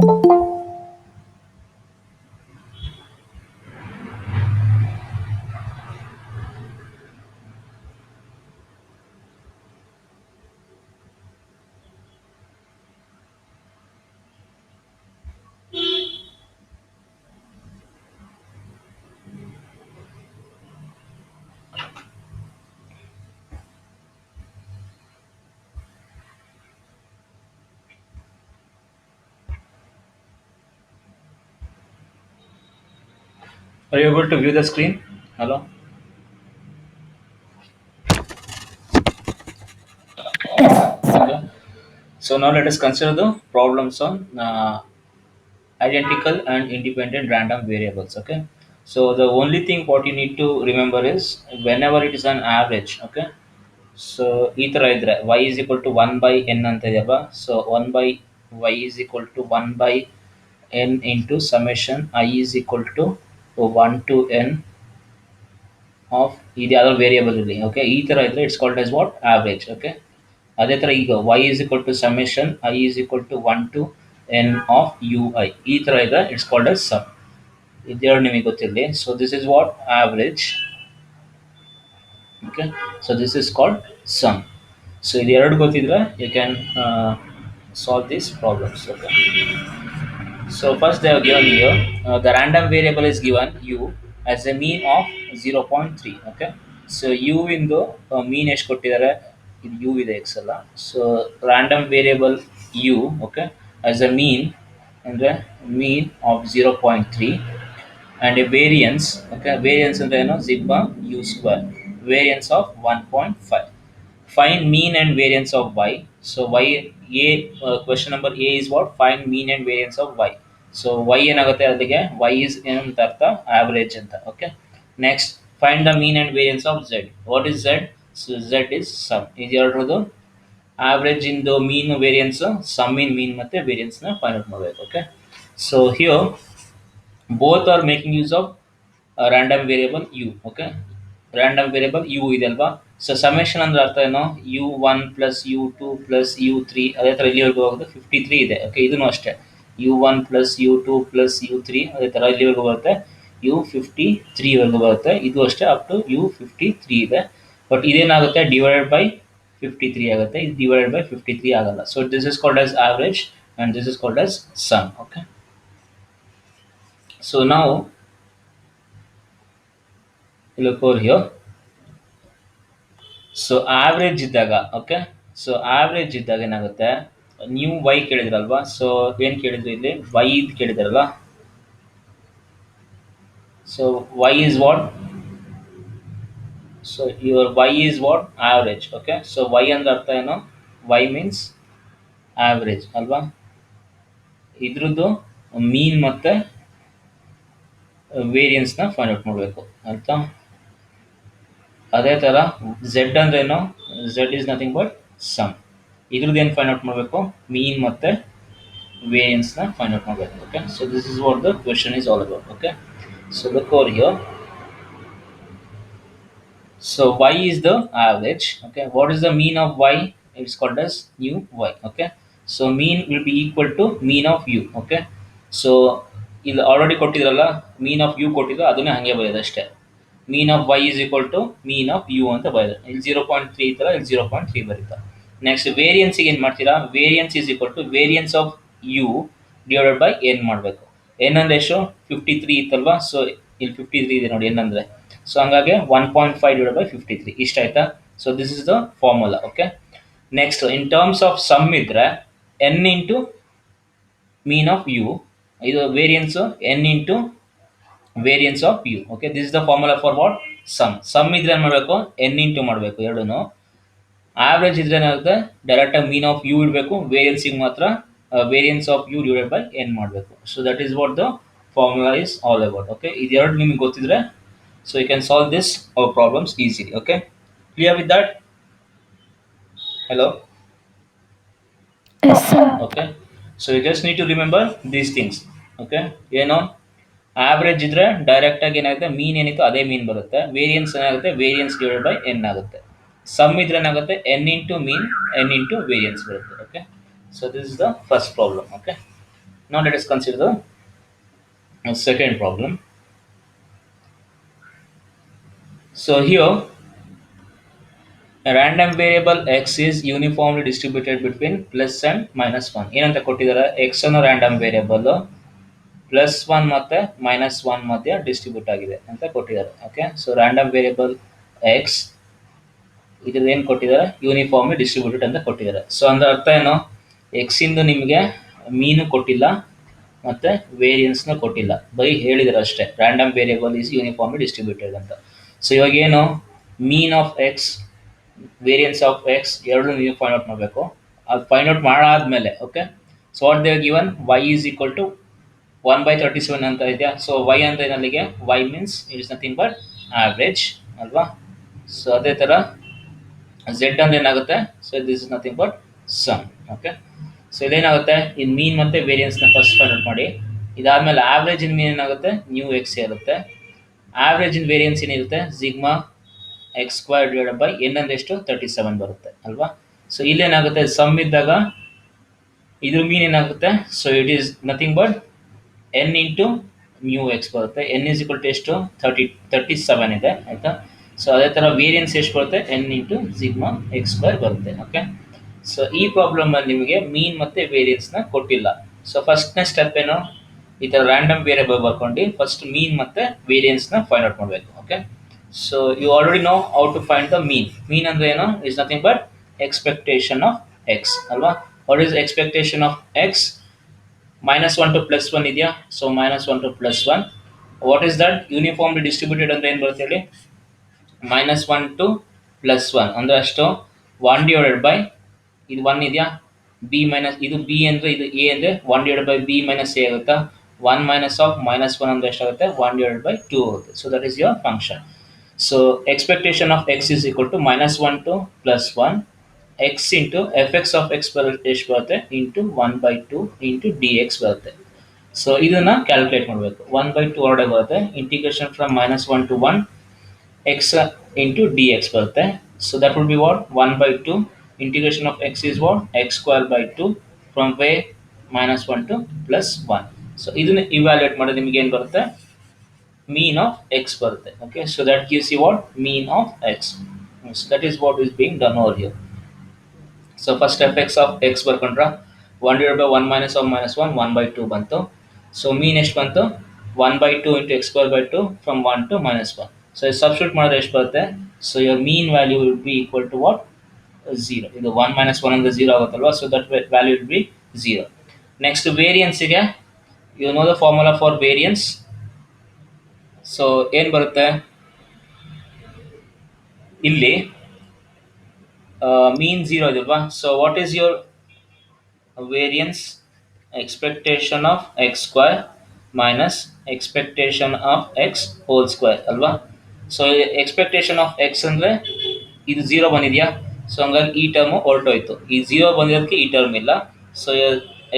Are you able to view the screen? Hello? Okay. So now let us consider the problems on identical and independent random variables. Okay. So the only thing what you need to remember is whenever it is an average. Okay. So ಈ ಥರ ಇದ್ರೆ y is equal to 1 by n ಅಂತ ಇದೆಯಲ್ವಾ, so 1 by y is equal to 1 by n into summation I is equal to 1 to n of ಇದು ಯಾವ್ದೋ variable ಇರಲಿ. Okay, ಈ ಥರ ಇದ್ರೆ it's called as what average. Okay, ಅದೇ ಥರ ಈಗ y is equal to summation I is equal to 1 to n of u i, ಈ ಥರ ಇದ್ರೆ ಇಟ್ಸ್ ಕಾಲ್ಡ್ ಆಸ್ ಸಮ್. ಇದೆರಡು ನಿಮಗೆ ಗೊತ್ತಿರಲಿ. So this is what average. Okay, so this is called sum. So ಇದು ಎರಡು ಗೊತ್ತಿದ್ರೆ you can solve these problems. Okay, so first they have given here the random variable is given u as a mean of 0.3. Okay, so u in the mean ಎಷ್ಟು ಕೊಟ್ಟಿದ್ದಾರೆ, ಇದು u ಇದೆ x ಅಲ್ಲ. So random variable u, okay, as a mean ಅಂದ್ರೆ mean of 0.3 and a variance. Okay, variance ಅಂದ್ರೆ ಏನು, sigma u square, variance of 1.5. Find mean and variance of y. So y a question number a is what, find mean and variance of y. So y ಏನಾಗುತ್ತೆ ಅಲ್ಲಿಗೆ, y is ಏನಂತ ಅರ್ಥ, average ಅಂತ. Okay, next find the mean and variance of z. What is z? So z is sum. ಇದು ಎರಡರದು average in the mean variance, sum in mean ಮತ್ತೆ variance ನ find out ಮಾಡಬೇಕು. Okay, so here both are making use of a random variable u. Okay, random variable u ಇದೆ ಅಲ್ವಾ. So summation ಅಂದ್ರೆ ಅರ್ಥ ಏನು, u one plus u two plus u three, ಅದೇ ಥರ ಇಲ್ಲಿವರೆಗೂ ಹೋಗೋದು 53 ಇದೆ. ಓಕೆ, ಇದನ್ನು ಅಷ್ಟೇ, u one plus u two plus u three, ಅದೇ ಥರ ಇಲ್ಲಿವರೆಗೂ ಬರುತ್ತೆ, ಯು 53ವರೆಗೂ ಬರುತ್ತೆ. ಇದು ಅಷ್ಟೇ ಅಪ್ ಟು ಯು 53 ಇದೆ. ಬಟ್ ಇದೇನಾಗುತ್ತೆ, ಡಿವೈಡೆಡ್ ಬೈ 53 ಆಗುತ್ತೆ, ಇದು ಡಿವೈಡೆಡ್ ಬೈ 53 ಆಗಲ್ಲ. So this is called as average and this is called as sum. Okay, so ನಾವು look over here. So average ಇದ್ದಾಗ, ಓಕೆ, ಸೊ ಆವ್ರೇಜ್ ಇದ್ದಾಗ ಏನಾಗುತ್ತೆ, ನೀವು ವೈ ಕೇಳಿದ್ರಲ್ವಾ. ಸೊ ಏನು ಕೇಳಿದ್ರು ಇಲ್ಲಿ, ವೈ ಇದು ಕೇಳಿದ್ರಲ್ಲ. So y is what, so your y is what average. Okay, so y ಅಂದ್ರೆ ಅರ್ಥ ಏನು, ವೈ ಮೀನ್ಸ್ ಆವ್ರೇಜ್ ಅಲ್ವಾ. ಇದ್ರದ್ದು ಮೀನ್ ಮತ್ತೆ ವೇರಿಯನ್ಸ್ನ ಫೈಂಡ್ ಔಟ್ ಮಾಡಬೇಕು ಅಂತ. ಅದೇ ಥರ ಝೆಡ್ ಅಂದ್ರೇನು, z is nothing but sum. ಇದ್ರದ್ದು ಏನು ಫೈಂಡ್ ಔಟ್ ಮಾಡಬೇಕು, ಮೀನ್ ಮತ್ತು ವೇರಿಯನ್ಸ್ನ ಫೈಂಡ್ ಔಟ್ ಮಾಡಬೇಕು. Okay, so this is what the question is all about. Okay, so look over here. So y is the average. Okay, what is the mean of y? It's called as new y. Okay, so mean will be equal to mean of u. Okay, so ಇಲ್ಲಿ already ಕೊಟ್ಟಿದ್ರಲ್ಲ, mean of u ಕೊಟ್ಟಿದ್ರು, ಅದನ್ನೇ ಹಾಗೆ ಬರೆಯೋದು ಅಷ್ಟೇ. Mean of y is equal to mean of u ಅಂತ ಬರೆಯೋದು. ಇಲ್ಲಿ 0.3 ಇತ್ತಲ್ಲ, ಇಲ್ಲಿ 0.3 ಬರೀತಾ. ನೆಕ್ಸ್ಟ್ ವೇರಿಯನ್ಸಿಗೆ ಏನು ಮಾಡ್ತೀರಾ, variance is equal to variance of u divided by N ಮಾಡಬೇಕು. ಎನ್ ಅಂದರೆ ಎಷ್ಟು, 53 ಇತ್ತಲ್ವಾ. ಸೊ ಇಲ್ಲಿ 53 ಇದೆ ನೋಡಿ ಎನ್ ಅಂದರೆ. ಸೊ ಹಂಗಾಗಿ 1.5 ಡಿವೈಡ್ ಬೈ 53 ಇಷ್ಟ ಆಯ್ತಾ. So this is the formula. Okay, next in terms of sum ಇದ್ರೆ N into mean of you, ಇದು variance N into variance of you. Okay, this is the formula for what, sum. Sum ಇದ್ರೆ ಏನು ಮಾಡಬೇಕು, n into ಮಾಡಬೇಕು ಎರಡೂ. Average ಇದ್ರೆ ಏನಾಗುತ್ತೆ, ಡೈರೆಕ್ಟಾಗಿ ಮೀನ್ ಆಫ್ ಯು ಇಡಬೇಕು, ವೇರಿಯನ್ಸಿಗೆ ಮಾತ್ರ variance of you divide by N ಮಾಡಬೇಕು. So that is what the formula is all about. Okay, ಇದೆರಡು ನಿಮಗೆ ಗೊತ್ತಿದ್ರೆ so you can solve this our problems easily. Okay, clear with that? Hello? Yes, sir. Okay, so you just need to remember these things. Okay, ಏನು average ಇದ್ರೆ direct ಆಗಿ ಏನಾಗುತ್ತೆ, ಮೀನ್ ಏನಿತ್ತು ಅದೇ ಮೀನ್ ಬರುತ್ತೆ. ವೇರಿಯನ್ಸ್ ಏನಾಗುತ್ತೆ, ವೇರಿಯನ್ಸ್ ಡಿವೈಡ್ ಬೈ ಎನ್ ಆಗುತ್ತೆ. Some ಇದ್ರೆ ಏನಾಗುತ್ತೆ, ಎನ್ ಇಂಟು ಮೀನ್, ಎನ್ ಇಂಟು ವೇರಿಯನ್ಸ್ ಬರುತ್ತೆ. Okay, so this is the first problem. Okay, Now let us consider the second problem. So here a random variable x is uniformly distributed between plus and minus 1. ಏನಂತ ಕೊಟ್ಟಿದ್ದಾರೆ x ಅನ್ನು random variable plus 1 ಮತ್ತೆ minus 1 ಮಧ್ಯ distribute ಆಗಿದೆ ಅಂತ ಕೊಟ್ಟಿದ್ದಾರೆ. Okay, so random variable x ಇದ್ರದ್ದು ಏನು ಕೊಟ್ಟಿದ್ದಾರೆ ಯೂನಿಫಾರ್ಮ್ಲಿ ಡಿಸ್ಟ್ರಿಬ್ಯೂಟೆಡ್ ಅಂತ ಕೊಟ್ಟಿದ್ದಾರೆ. ಸೊ ಅಂದ್ರೆ ಅರ್ಥ ಏನು, ಎಕ್ಸ್ ಇಂದು ನಿಮಗೆ ಮೀನು ಕೊಟ್ಟಿಲ್ಲ ಮತ್ತೆ ವೇರಿಯನ್ಸ್ನ ಕೊಟ್ಟಿಲ್ಲ, ಬರೀ ಹೇಳಿದ್ರೆ ಅಷ್ಟೇ random variable is uniformly distributed ಅಂತ. ಸೊ ಇವಾಗ ಏನು mean of X variance of X ಎರಡು ನೀವು ಫೈಂಡ್ ಔಟ್ ಮಾಡಬೇಕು. ಅದು ಫೈಂಡ್ ಔಟ್ ಮಾಡಾದ್ಮೇಲೆ okay, so what they given Y is equal to 1/37 ಅಂತ ಇದೆಯಾ. ಸೊ ವೈ ಅಂತ ಏನಲ್ಲಿಗೆ Y means it is nothing but average ಅಲ್ವಾ. ಸೊ ಅದೇ ಥರ ಝೆಡ್ ಅಂದ್ರೆ ಏನಾಗುತ್ತೆ, so this is nothing but sum. Okay, so ಇದೇನಾಗುತ್ತೆ ಇನ್ ಮೀನ್ ಮತ್ತೆ ವೇರಿಯನ್ಸ್ನ ಫಸ್ಟ್ ಫೈಂಡ್ ಔಟ್ ಮಾಡಿ. ಇದಾದ್ಮೇಲೆ ಆವ್ರೇಜ್ ಇನ್ ಮೀನ್ ಏನಾಗುತ್ತೆ ನ್ಯೂ ಎಕ್ಸ್ ಇರುತ್ತೆ. ಆವ್ರೇಜ್ ಇನ್ ವೇರಿಯನ್ಸ್ ಏನಿರುತ್ತೆ sigma x square divided by N ಅಂದ್ರೆ ಎಷ್ಟು 37 ಬರುತ್ತೆ ಅಲ್ವಾ. ಸೊ ಇಲ್ಲೇನಾಗುತ್ತೆ ಸಮ್ ಇದ್ದಾಗ ಇದ್ರ ಮೀನ್ ಏನಾಗುತ್ತೆ, so it is nothing but N into mu X ಬರುತ್ತೆ. ಎನ್ ಇಸ್ ಈಕ್ವಲ್ ಟು ಎಷ್ಟು 37 ಇದೆ ಆಯಿತಾ. ಸೊ ಅದೇ ಥರ ವೇರಿಯನ್ಸ್ ಎಷ್ಟು ಬರುತ್ತೆ N into sigma x square ಬರುತ್ತೆ. ಓಕೆ, ಸೊ ಈ ಪ್ರಾಬ್ಲಮಲ್ಲಿ ನಿಮಗೆ ಮೀನ್ ಮತ್ತು ವೇರಿಯನ್ಸ್ನ ಕೊಟ್ಟಿಲ್ಲ. ಸೊ ಫಸ್ಟ್ನೇ ಸ್ಟೆಪ್ ಏನು, ಈ ಥರ ರ್ಯಾಂಡಮ್ ವೇರಿಯಬಲ್ ಬರ್ಕೊಂಡು ಫಸ್ಟ್ ಮೀನ್ ಮತ್ತು ವೇರಿಯನ್ಸ್ನ ಫೈಂಡ್ ಔಟ್ ಮಾಡಬೇಕು. Okay, so you already know how to find the mean. Mean ಅಂದರೆ ಏನು is nothing but expectation of x ಅಲ್ವಾ. What is expectation of x, -1 to +1 ಇದೆಯಾ. So -1 to +1 what is that uniformly distributed ಅಂದರೆ ಏನು ಬರುತ್ತೆ ಹೇಳಿ, -1 to +1 ಅಂದರೆ ಅಷ್ಟು 1 ಡಿವೈಡೆಡ್ ಬೈ ಇದು 1 ಇದೆಯಾ, ಬಿ ಮೈನಸ್ ಇದು ಬಿ ಅಂದರೆ ಇದು ಎ ಅಂದರೆ 1 divided by B minus A ಆಗುತ್ತಾ. 1 ಮೈನಸ್ ಆಫ್ -1 ಅಂದರೆ ಎಷ್ಟಾಗುತ್ತೆ 1 ಡಿವೈಡೆಡ್ ಬೈ 2 ಆಗುತ್ತೆ. So that is your function. So expectation of x is equal to -1 to +1 x into f x of x ಬರುತ್ತೆ ಎಷ್ಟು ಬರುತ್ತೆ ಇಂಟು 1/2 ಇಂಟು ಡಿ ಎಕ್ಸ್ ಬರುತ್ತೆ. So ಇದನ್ನು calculate ಮಾಡಬೇಕು. 1/2 ಹೊರಡೆ ಬರುತ್ತೆ, integration from -1 to 1 x into d x ಬರುತ್ತೆ. So that will be what 1/2 integration of x is what x square by 2 from way -1 to +1. So ಇದನ್ನು ಇವ್ಯಾಲ್ಯೂಯೇಟ್ ಮಾಡಿದ್ರೆ ನಿಮಗೆ ಏನು ಬರುತ್ತೆ mean of x ಬರುತ್ತೆ. Okay, so that gives you what mean of x. So that is what is being done over here. So first f x of x ಬರ್ಕೊಂಡ್ರ 1 divide by 1 minus of -1 1/2 ಬಂತು. So mean ಎಷ್ಟು ಬಂತು 1/2 into x square by 2 from 1 to -1. So ಇದು substitute ಮಾಡಿದ್ರೆ ಎಷ್ಟು ಬರುತ್ತೆ, so your mean value will be equal to what 0. ಇದು 1 - 1 ಅಂದರೆ 0 ಆಗುತ್ತಲ್ವಾ. So that value will be 0. Next ವೇರಿಯನ್ಸಿಗೆ you know the formula for variance. So ಏನು ಬರುತ್ತೆ ಇಲ್ಲಿ ಮೀನ್ 0 ಇದಲ್ವಾ. So what is your variance, expectation of x square minus expectation of x whole square ಅಲ್ವಾ. So expectation of x ಅಂದರೆ ಇದು 0 ಬಂದಿದೆಯಾ. So ಹಂಗಾಗಿ ಈ ಟರ್ಮು ಹೊರಟೋಯ್ತು, ಈ 0 ಬಂದಿರೋದಕ್ಕೆ ಈ ಟರ್ಮ್ ಇಲ್ಲ. So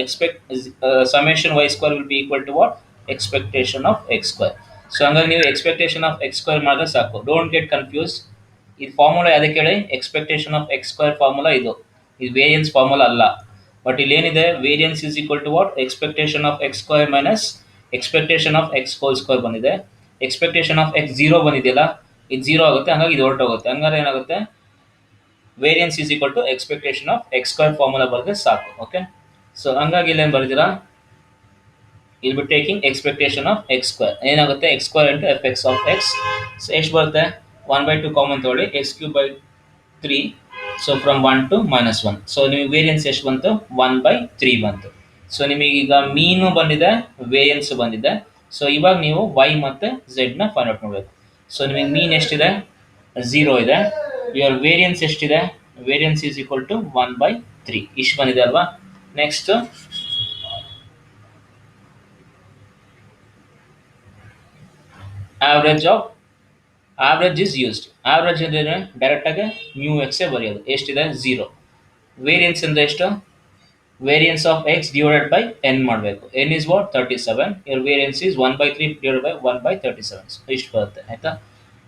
expect summation y square will be equal to what expectation of x square. So ಹಂಗಾಗಿ ನೀವು ಎಕ್ಸ್ಪೆಕ್ಟೇಷನ್ ಆಫ್ ಎಕ್ಸ್ ಸ್ಕ್ವೇರ್ ಮಾಡಿದ್ರೆ ಸಾಕು, ಡೋಂಟ್ ಗೆಟ್ ಕನ್ಫ್ಯೂಸ್. ಇದು ಫಾರ್ಮುಲಾ ಅದಕ್ಕೆ ಹೇಳಿ expectation of x square formula ಇದು ವೇರಿಯನ್ಸ್ ಫಾರ್ಮುಲಾ ಅಲ್ಲ. ಬಟ್ ಇಲ್ಲಿ ಏನಿದೆ variance is equal to what expectation of x square minus expectation of x whole square ಬಂದಿದೆ. ಎಕ್ಸ್ಪೆಕ್ಟೇಷನ್ ಆಫ್ ಎಕ್ಸ್ 0 ಬಂದಿದೆಯಲ್ಲ, ಇದು 0 ಆಗುತ್ತೆ, ಹಂಗಾಗಿ ಇದು ಹೊರಟೋಗುತ್ತೆ. ಹಂಗಾದ್ರೆ ಏನಾಗುತ್ತೆ variance is equal to expectation of x square formula ಬರೆದ್ರೆ ಸಾಕು. ಓಕೆ, ಸೊ ಹಂಗಾಗಿ ಇಲ್ಲೇನು ಬರೆದಿರಾ, ಇಲ್ಲಿ be taking expectation of x square ಏನಾಗುತ್ತೆ x square into f x of x. So ಎಷ್ಟು ಬರುತ್ತೆ 1/2 ಕಾಮನ್ ತೊಗೊಳ್ಳಿ, x cube by 3. So from 1 to -1. So ನಿಮಗೆ ವೇರಿಯನ್ಸ್ ಎಷ್ಟು ಬಂತು 1/3 ಬಂತು. ಸೊ ನಿಮಗೀಗ ಮೀನು ಬಂದಿದೆ, ವೇರಿಯನ್ಸ್ ಬಂದಿದೆ. ಸೊ ಇವಾಗ ನೀವು ವೈ ಮತ್ತು ಝೆಡ್ನ ಫೈಂಡ್ ಔಟ್ ಮಾಡಬೇಕು. ಸೊ ನಿಮಗೆ ಮೀನ್ ಎಷ್ಟಿದೆ 0 ಇದೆ, ಯುವರ್ ವೇರಿಯನ್ಸ್ ಎಷ್ಟಿದೆ, ವೇರಿಯನ್ಸ್ ಈಸ್ ಈಕ್ವಲ್ ಟು 1/3 ಇಷ್ಟು ಬಂದಿದೆ ಅಲ್ವಾ. Next average is used. Average ಅಂದರೆ ಡೈರೆಕ್ಟಾಗಿ ಮ್ಯೂ ಎಕ್ಸೇ ಬರೆಯೋದು. ಎಷ್ಟಿದೆ 0. ವೇರಿಯನ್ಸ್ ಅಂದರೆ ಎಷ್ಟು, variance of x divided by N ಮಾಡಬೇಕು. N is what 37, your variance is 1/3 divided by 1/37. So ಇಷ್ಟು ಬರುತ್ತೆ ಆಯಿತಾ.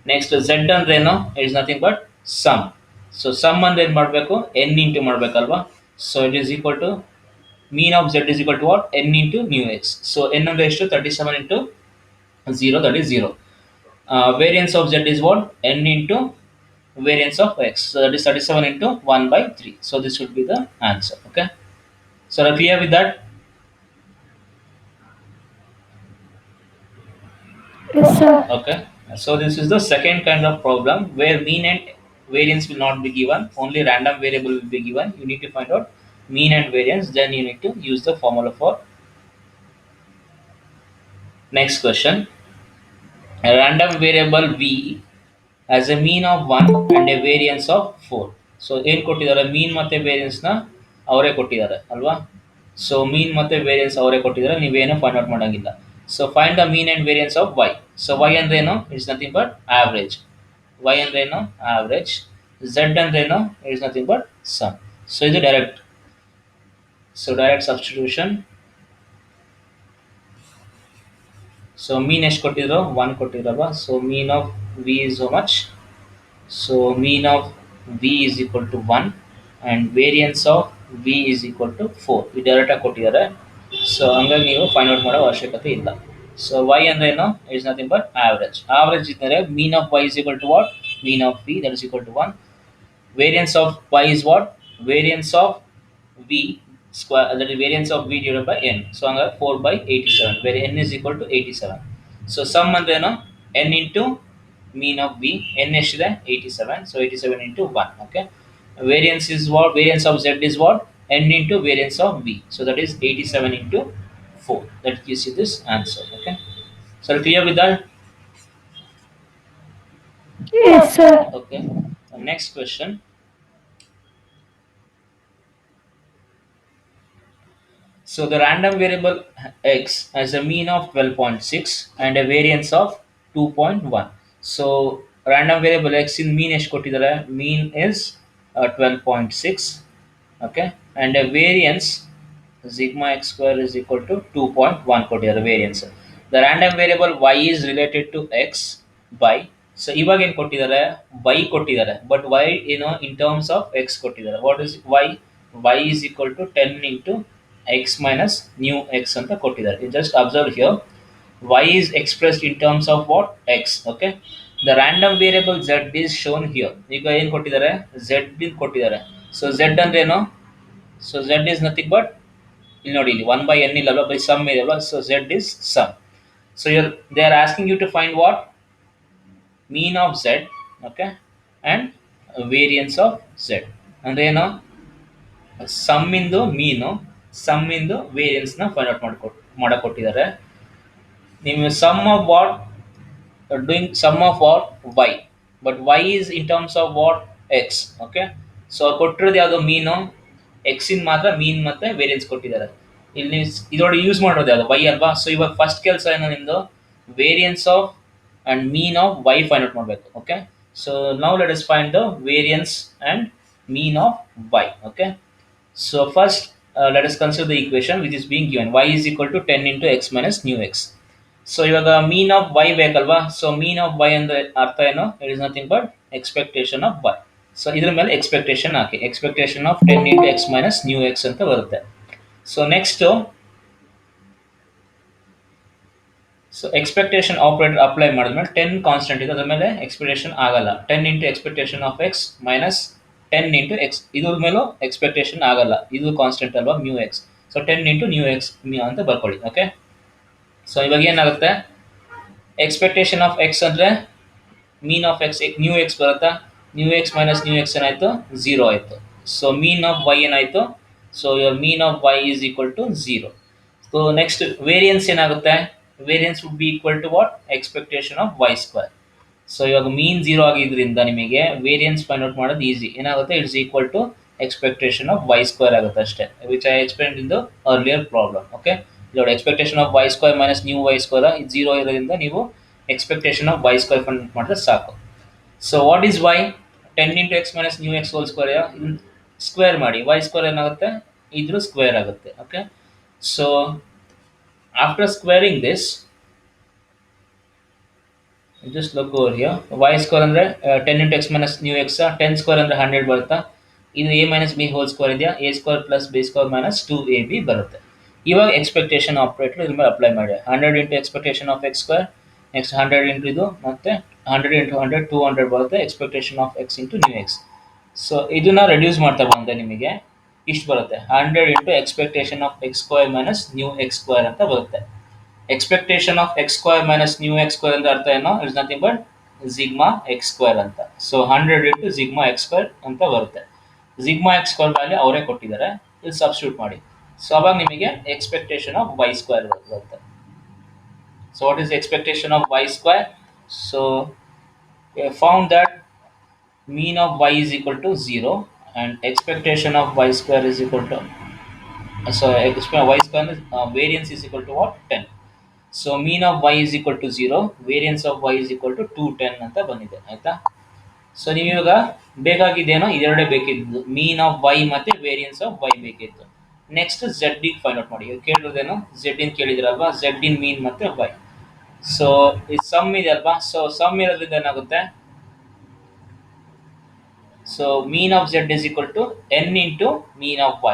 ನೆಕ್ಸ್ಟ್ ಝೆಡ್ ಅಂದ್ರೆ ಏನು, it is nothing but sum. So sum ಅಂದ್ರೆ ಏನು ಮಾಡಬೇಕು ಎನ್ ಇಂಟು ಮಾಡಬೇಕಲ್ವಾ. So it is equal to Mean of z is equal to what? N into nu x. So n raised to 37 into 0, that is 0. Variance of z is what? N into variance of x. So that is 37 into 1 by 3. So this would be the answer. Okay. So are you clear with that? Yes, sir. Okay. So this is the second kind of problem where mean and variance will not be given. Only random variable will be given. You need to find out mean and variance. Then you need to use the formula for next question. A random variable v has a mean of 1 and a variance of 4. So ಏನು ಕೊಟ್ಟಿದ್ದಾರೆ ಮೀನ್ ಮತ್ತೆ variance ನ ಅವರೇ ಕೊಟ್ಟಿದ್ದಾರೆ ಅಲ್ವಾ. So mean ಮತ್ತೆ variance ಅವರೇ ಕೊಟ್ಟಿದ್ದಾರೆ, ನೀವೇನು ಫೈಂಡ್ ಔಟ್ ಮಾಡಂಗಿಲ್ಲ. So find the mean and variance of y. So y ಅಂದ್ರೇನು? It's nothing but average. y ಅಂದ್ರೇನು? ಆವರೇಜ್. z ಅಂದ್ರೇನು? It's nothing but sum. So ಇದು direct. So direct substitution. So mean ಎಷ್ಟು ಕೊಟ್ಟಿದ್ರು? 1 ಕೊಟ್ಟಿದ್ರಲ್ವಾ. So mean of v is how much? So mean of v is equal to 1 and variance of v is equal to 4. ಈ direct ಆಗಿ ಕೊಟ್ಟಿದ್ದಾರೆ. So ಹಂಗಾಗಿ ನೀವು find out ಮಾಡೋ ಅವಶ್ಯಕತೆ ಇಲ್ಲ. ಸೊ y ಅಂದ್ರೆ ಏನು? Is nothing but average. Average ಇದ್ದರೆ mean of y is equal to what? Mean of v, that is equal to 1. Variance of y is what? Variance of v square, that is variance of v divided by n. So hanga 4 by 87 where n is equal to 87. So sum ಅಂದ್ರೆ ಏನು? n into mean of v. n ಎಷ್ಟಿದೆ? 87. So 87 into 1. Okay. Variance is what? Variance of z is what? n into variance of v. So that is 87 into 4. That gives you this answer. Okay. So clear with that? Yes, sir. Okay. Next question. So the random variable x has a mean of 12.6 and a variance of 2.1. So random variable x in mean ಎಷ್ಟು ಕೊಟ್ಟಿದ್ದಾರೆ? Mean is 12.6. Okay, and a variance sigma x square is equal to 2.1 ಕೊಟ್ಟಿದ್ದಾರೆ variance. The random variable y is related to x by, so ಇವಾಗ ಏನು ಕೊಟ್ಟಿದ್ದಾರೆ? y ಕೊಟ್ಟಿದ್ದಾರೆ, but y in terms of x ಕೊಟ್ಟಿದ್ದಾರೆ. What is y? Y is equal to 10 into x minus new x ಅಂತ ಕೊಟ್ಟಿದ್ದಾರೆ. You just observe here, y is expressed in terms of what? X. Okay, the random variable z is shown here. ಈಗ ಏನು ಕೊಟ್ಟಿದ್ದಾರೆ? Z din ಕೊಟ್ಟಿದ್ದಾರೆ. So z ಅಂದ್ರೆ ಏನು? So z is nothing but, ಇಲ್ಲಿ ನೋಡಿ, ಇಲ್ಲಿ 1 by n ಇಲ್ಲಲ್ವಾ, ಬೈ ಸಮ್ ಇದೆಯಲ್ವಾ. So z is sum. So they are asking you to find what? Mean of z. Okay, and variance of z ಅಂದ್ರೆ ಏನು? Sum ಇಂದು mean, sum ಇಂದು variance ನ find out ಮಾಡಕೊಟ್ಟಿದ್ದಾರೆ. ನೀವು sum of what? Doing sum of what? Y, but y is in terms of what? X. Okay, so ಕೊಟ್ಟಿರೋದು ಯಾವುದು? ಮೀನು. ಎಕ್ಸ್ ಇನ್ ಮಾತ್ರ ಮೀನ್ ಮತ್ತೆ ವೇರಿಯನ್ಸ್ ಕೊಟ್ಟಿದ್ದಾರೆ. ಇಲ್ಲಿ ಇದರೊಳಗೆ ಯೂಸ್ ಮಾಡೋದು ಯಾವುದು? y ಅಲ್ವಾ. ಸೊ ಇವಾಗ ಫಸ್ಟ್ ಕೆಲಸ ಏನೋ ನಿಮ್ದು? Variance of and mean of y find out ಮಾಡಬೇಕು. Okay, so now let us find the variance and mean of y. Okay, so first let us consider the equation which is being given. Y is equal to 10 into x minus new x. So ಇವಾಗ ಮೀನ್ of y ಬೇಕಲ್ವಾ. So mean of y ಅಂದ್ರೆ ಅರ್ಥ ಏನು? It is nothing but expectation of y. So ಇದ್ರ ಮೇಲೆ expectation hockey. Expectation of 10 into x minus new x ಅಂತ ಬರುತ್ತೆ. So next, so expectation operator apply ಮಾಡಿದ್ಮೇಲೆ 10 ಕಾನ್ಸ್ಟೆಂಟ್ ಇದೆ, ಅದ್ರ ಮೇಲೆ ಎಕ್ಸ್ಪೆಕ್ಟೇಷನ್ ಆಗಲ್ಲ. 10 into expectation of x minus 10 into x, ಇದ್ರ ಮೇಲೂ ಎಕ್ಸ್ಪೆಕ್ಟೇಷನ್ ಆಗಲ್ಲ, ಇದು ಕಾನ್ಸ್ಟೆಂಟ್ ಅಲ್ವಾ mu X. So 10 into new X ಅಂತ ಬರ್ಕೊಳ್ಳಿ. ಓಕೆ, ಸೊ ಇವಾಗ ಏನಾಗುತ್ತೆ? ಎಕ್ಸ್ಪೆಕ್ಟೇಷನ್ ಆಫ್ ಎಕ್ಸ್ ಅಂದರೆ mean of x, mu x ಬರುತ್ತಾ? Mu x minus new x ಏನಾಯಿತು? 0 ಆಯಿತು. ಸೊ ಮೀನ್ ಆಫ್ ವೈ ಏನಾಯಿತು? So your mean of y is equal to 0. So next variance ಏನಾಗುತ್ತೆ? Variance would be equal to what? Expectation of y square. So ಇವಾಗ mean 0 ಆಗಿದ್ರಿಂದ ನಿಮಗೆ variance find out ಮಾಡೋದು easy. ಏನಾಗುತ್ತೆ? It's equal to expectation of y square ಆಗುತ್ತೆ ಅಷ್ಟೇ, which I explain in the earlier problem. Okay, ನೋಡಿ, expectation of y square minus mu y square ಇದು 0 ಇರೋದ್ರಿಂದ ನೀವು expectation of y square find ಮಾಡಿದ್ರೆ ಸಾಕು. So what is y? 10 into x minus new x whole square. Square ಮಾಡಿ, y square ಏನಾಗುತ್ತೆ? ಇದ್ರ square ಆಗುತ್ತೆ. Okay, so after squaring this, just look over here. Y square ಅಂದ್ರೆ 10 into x minus new x, 10 square ಅಂದ್ರೆ 100 ಬರುತ್ತಾ? ಇದು a minus b whole square ಇದೆಯಾ, a square plus b square minus 2ab ಬರುತ್ತೆ. ಇವಾಗ ಎಕ್ಸ್ಪೆಕ್ಟೇಷನ್ ಆಪರೇಟರ್ ಇದ್ರ ಮೇಲೆ apply ಮಾಡಿ. 100 into expectation of x square, next 100 into ಇದು, ಮತ್ತೆ 100 ಇಂಟು 100 200 ಬರುತ್ತೆ expectation of x into mu x. So ಇದನ್ನ ರೆಡ್ಯೂಸ್ ಮಾಡ್ತಾ ಬಂದರೆ ನಿಮಗೆ ಇಷ್ಟು ಬರುತ್ತೆ, 100 into expectation of x square minus new x square ಅಂತ ಬರುತ್ತೆ. Expectation of x square minus new x square ಅಂತ ಅರ್ಥ ಏನೋ, it's nothing but sigma x square ಅಂತ. ಸೊ 100 ಇಂಟು ಝಿಗ್ಮಾ ಎಕ್ಸ್ ಸ್ಕ್ವೇರ್ ಅಂತ ಬರುತ್ತೆ. ಝಿಗ್ಮಾ ಎಕ್ಸ್ ಸ್ಕ್ವೇರ್ ವ್ಯಾಲ್ಯೂ ಅವರೇ ಕೊಟ್ಟಿದ್ದಾರೆ, ಇಲ್ಲಿ ಸಬ್ಸ್ಟಿಟ್ಯೂಟ್ ಮಾಡಿ. ಸೊ ಅವಾಗ ನಿಮಗೆ ಎಕ್ಸ್ಪೆಕ್ಟೇಷನ್ ಆಫ್ ವೈ ಸ್ಕ್ವೇರ್ ಬರುತ್ತೆ. So what is expectation of y square? So found that mean of y is equal to 0 and expectation of y square is equal to y square is, variance is equal to what, 10. So mean of y is equal to 0, variance of y is equal to 210 ಅಂತ ಬಂದಿದೆ ಆಯ್ತಾ. So ನೀವು ಇವಾಗ ಬೇಕಾಗಿದ್ದೇನೋ ಇದೆರಡೇ ಬೇಕಿದ್ದು, ಮೀನ್ of Y ಮತ್ತೆ variance of Y ಬೇಕಿತ್ತು. Next Z ಗೆ find out ಮಾಡಿ. ಕೇಳಿರೋದೇನು, Z ಇನ್ ಕೇಳಿದ್ರಲ್ವಾ, Z ಇನ್ mean ಮತ್ತೆ ವೈ. ಸೊ ಇದು ಸಮ್ ಇದೆ ಅಲ್ವಾ, ಸೊ ಸಮ್ ಇರೋದ್ರಿಂದ ಏನಾಗುತ್ತೆ, so mean of z is equal to n into mean of y.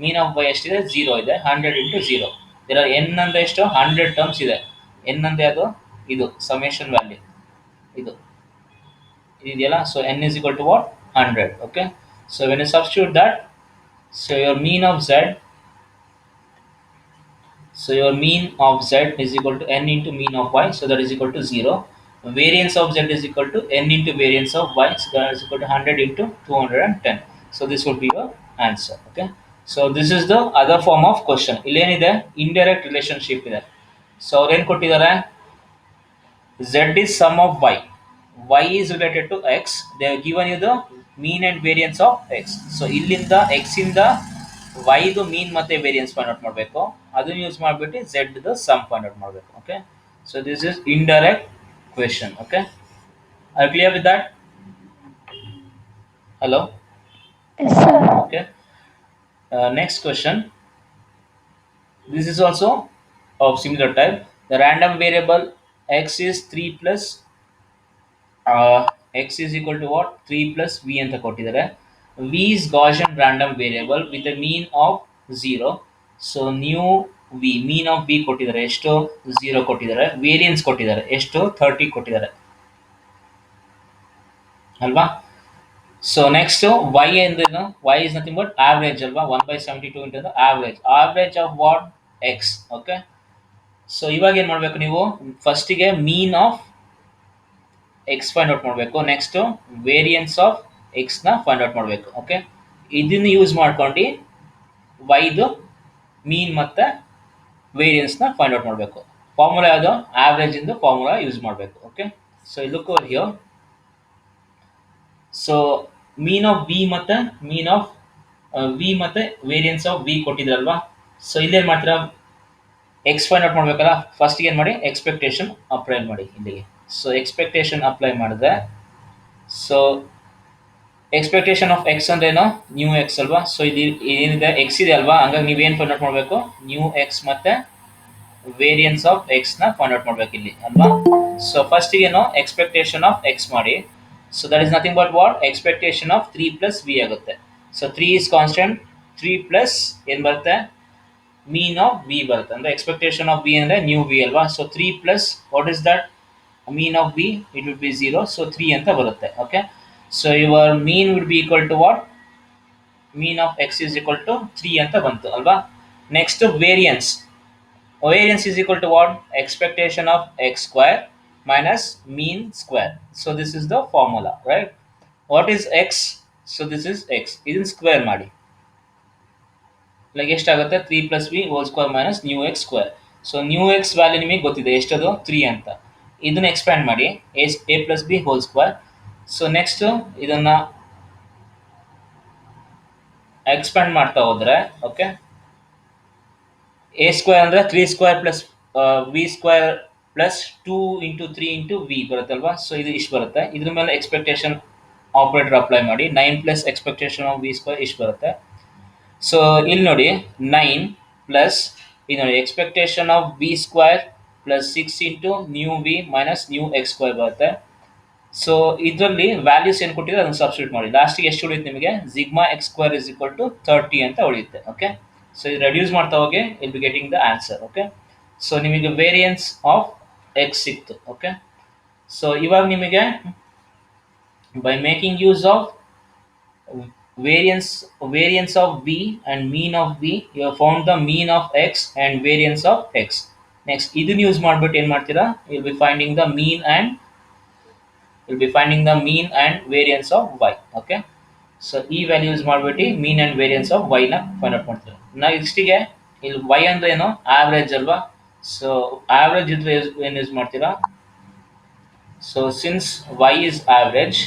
Mean of y ಎಷ್ಟಿದೆ, 0 ಇದೆ. 100 ಇಂಟು 0 ಇದರ ಎನ್ ಅಂದ್ರೆ ಎಷ್ಟು, 100 ಟರ್ಮ್ಸ್ ಇದೆ. ಎನ್ ಅಂದ್ರೆ ಅದು ಇದು ಸಮೇಷನ್ ವ್ಯಾಲ್ಯೂ ಇದು ಇದೆಯಲ್ಲ. So n is equal to what, 100. Okay, so when you substitute that, so your mean of z, so your mean of z is equal to n into mean of y, so that is equal to 0. Variance of z is equal to n into variance of y, so that is equal to 100 into 210. So this would be your answer. Okay, so this is the other form of question. ಇಲ್ಲಿ ಏನಿದೆ, indirect relationship ಇದೆ. So ಅವ್ರು ಏನು ಕೊಟ್ಟಿದ್ದಾರೆ, z is sum of y is related to x, they have given you the mean and variance of x. So ಇಲ್ಲಿಂದ x ಇಂದ y ದು ಮೀನ್ ಮತ್ತೆ ವೇರಿಯನ್ಸ್ ಫೈಂಡ್ ಔಟ್ ಮಾಡಬೇಕು, ಅದನ್ನ ಯೂಸ್ ಮಾಡಿಬಿಟ್ಟು z the sum find out ಮಾಡಬೇಕು. Okay, so this is indirect question. Okay, I clear with that? Hello, Yes, sir. ಓಕೆ. Next question, this is also of similar type. The random variable x is 3 plus x is equal to what, 3 plus v ಅಂತ ಕೊಟ್ಟಿದ್ದಾರೆ. v is Gaussian random variable with a mean of 0. So new v, mean of v ಕೊಟ್ಟಿದ್ದಾರೆ ಎಷ್ಟು, 0 ಕೊಟ್ಟಿದ್ದಾರೆ. Variance ಕೊಟ್ಟಿದ್ದಾರೆ ಎಷ್ಟು, 30 ಕೊಟ್ಟಿದ್ದಾರೆ ಅಲ್ವಾ. So next y ಅಂದ್ರೇನು, y is nothing but average ಅಲ್ವಾ, 1/72 into average, average of what, x. Okay, so ಇವಾಗ ಏನು ಮಾಡಬೇಕು ನೀವು, ಫಸ್ಟಿಗೆ mean of x find out ಮಾಡಬೇಕು, ನೆಕ್ಸ್ಟ್ ವೇರಿಯನ್ಸ್ ಆಫ್ ಎಕ್ಸ್ನ ಫೈಂಡ್ ಔಟ್ ಮಾಡಬೇಕು. ಓಕೆ, ಇದನ್ನು ಯೂಸ್ ಮಾಡ್ಕೊಂಡು ವೈದು ಮೀನ್ ಮತ್ತು ವೇರಿಯನ್ಸ್ನ ಫೈಂಡ್ ಔಟ್ ಮಾಡಬೇಕು. ಫಾರ್ಮುಲಾ ಯಾವುದು, ಆವ್ರೇಜ್ ಇಂದು ಫಾರ್ಮುಲಾ ಯೂಸ್ ಮಾಡಬೇಕು. Okay, so look over here. So mean of v ಮತ್ತು ಮೀನ್ ಆಫ್ ವಿ ಮತ್ತು ವೇರಿಯನ್ಸ್ ಆಫ್ ವಿ ಕೊಟ್ಟಿದ್ರಲ್ವಾ. ಸೊ ಇಲ್ಲೇನು ಮಾಡ್ತೀರಾ, ಎಕ್ಸ್ ಫೈಂಡ್ ಔಟ್ ಮಾಡಬೇಕಲ್ಲ, ಫಸ್ಟಿಗೆ ಏನು ಮಾಡಿ, ಎಕ್ಸ್ಪೆಕ್ಟೇಷನ್ ಅಪ್ಲೈ ಮಾಡಿ ಇಲ್ಲಿಗೆ. ಸೊ ಎಕ್ಸ್ಪೆಕ್ಟೇಷನ್ ಅಪ್ಲೈ ಮಾಡಿದ್ರೆ, ಸೊ ಎಕ್ಸ್ಪೆಕ್ಟೇಷನ್ ಆಫ್ ಎಕ್ಸ್ ಅಂದ್ರೆ ಏನು, ನ್ಯೂ ಎಕ್ಸ್ ಅಲ್ವಾ. ಸೊ ಇದು ಏನಿದೆ, ಎಕ್ಸ್ ಇದೆ ಅಲ್ವಾ, ಹಂಗಾಗಿ ನೀವೇನು ಫೈಂಡ್ ಔಟ್ ಮಾಡಬೇಕು, ನ್ಯೂ ಎಕ್ಸ್ ಮತ್ತೆ ವೇರಿಯನ್ಸ್ ಆಫ್ ಎಕ್ಸ್ನ ಫೈಂಡ್ ಔಟ್ ಮಾಡಬೇಕು ಇಲ್ಲಿ ಅಲ್ವಾ. ಸೊ ಫಸ್ಟಿಗೆ ಏನು, ಎಕ್ಸ್ಪೆಕ್ಟೇಷನ್ ಆಫ್ ಎಕ್ಸ್ ಮಾಡಿ. So that is nothing but what, expectation of 3 plus v ಆಗುತ್ತೆ. ಸೊ 3 ಇಸ್ ಕಾನ್ಸ್ಟೆಂಟ್, 3 ಪ್ಲಸ್ ಏನು ಬರುತ್ತೆ, ಮೀನ್ ಆಫ್ ವಿ ಬರುತ್ತೆ. ಅಂದರೆ ಎಕ್ಸ್ಪೆಕ್ಟೇಷನ್ ಆಫ್ ವಿ ಅಂದರೆ ನ್ಯೂ ವಿ ಅಲ್ವಾ. So 3 plus what is that, mean of v, it would be 0, so 3 ಅಂತ ಬರುತ್ತೆ. Okay, so your mean would be equal to what, mean of x is equal to 3 ಅಂತ ಬಂತು ಅಲ್ವಾ. Next variance, variance is equal to what, expectation of x square minus mean square. So this is the formula, right? What is x? So this is x, ಇದನ್ನ square ಮಾಡಿ, like ಎಷ್ಟಾಗುತ್ತೆ, 3 plus v whole square minus new x square. So mu x value ನಿಮಗೆ ಗೊತ್ತಿದೆ ಎಷ್ಟದು, 3 ಅಂತ. ಇದನ್ನ expand ಮಾಡಿ, a plus b whole square. So next ಇದನ್ನ ಎಕ್ಸ್ಪ್ಯಾಂಡ್ ಮಾಡ್ತಾ ಹೋದ್ರೆ, ಓಕೆ, ಎ ಸ್ಕ್ವೇರ್ ಅಂದರೆ 3 square plus v square plus 2 into 3 into v ಬರುತ್ತಲ್ವಾ. ಸೊ ಇದು ಇಷ್ಟು ಬರುತ್ತೆ. ಇದ್ರ ಮೇಲೆ ಎಕ್ಸ್ಪೆಕ್ಟೇಷನ್ ಆಪರೇಟರ್ ಅಪ್ಲೈ ಮಾಡಿ, 9 plus expectation of v square ಇಷ್ಟು ಬರುತ್ತೆ. ಸೊ ಇಲ್ಲಿ ನೋಡಿ 9 ಪ್ಲಸ್ ಇದು ನೋಡಿ expectation of v square plus 6 into new v minus new x square ಬರುತ್ತೆ. ಸೊ ಇದರಲ್ಲಿ ವ್ಯಾಲ್ಯೂಸ್ ಏನು ಕೊಟ್ಟಿದ್ರೆ ಅದನ್ನು ಸಬ್ಸ್ಟಿಟ್ಯೂಟ್ ಮಾಡಿ ಲಾಸ್ಟಿಗೆ ಎಷ್ಟು ಉಳಿಯುತ್ತೆ ನಿಮಗೆ sigma x square is equal to 30 ಅಂತ ಉಳಿಯುತ್ತೆ. ಓಕೆ, ಸೊ ಇದು ರೆಡ್ಯೂಸ್ ಮಾಡ್ತಾ ಹೋಗಿ ಇಲ್ be getting the answer. Okay, so ನಿಮಗೆ ವೇರಿಯನ್ಸ್ ಆಫ್ ಎಕ್ಸ್ ಸಿಕ್ತು. ಓಕೆ, ಸೊ ಇವಾಗ ನಿಮಗೆ by making use of variance of b and mean of b, you have found the mean of x and variance of x. Next ಇದನ್ನ use ಮಾಡ್ಬಿಟ್ಟು ಏನು ಮಾಡ್ತೀರಾ, you'll be finding the mean and variance of y. Okay, so ಈ value use ಮಾಡ್ಬಿಟ್ಟು ಮೀನ್ and variance of y ನ find out ಮಾಡ್ತೀರಾ. ನೆಕ್ಸ್ಟಿಗೆ ಇಲ್ಲಿ y ಅಂದ್ರೆ ಏನು, ಆವ್ರೇಜ್ ಅಲ್ವಾ. ಸೊ ಆವ್ರೇಜ್ ಇದ್ರೆ ಏನು ಯೂಸ್ ಮಾಡ್ತೀರಾ, so since y is average,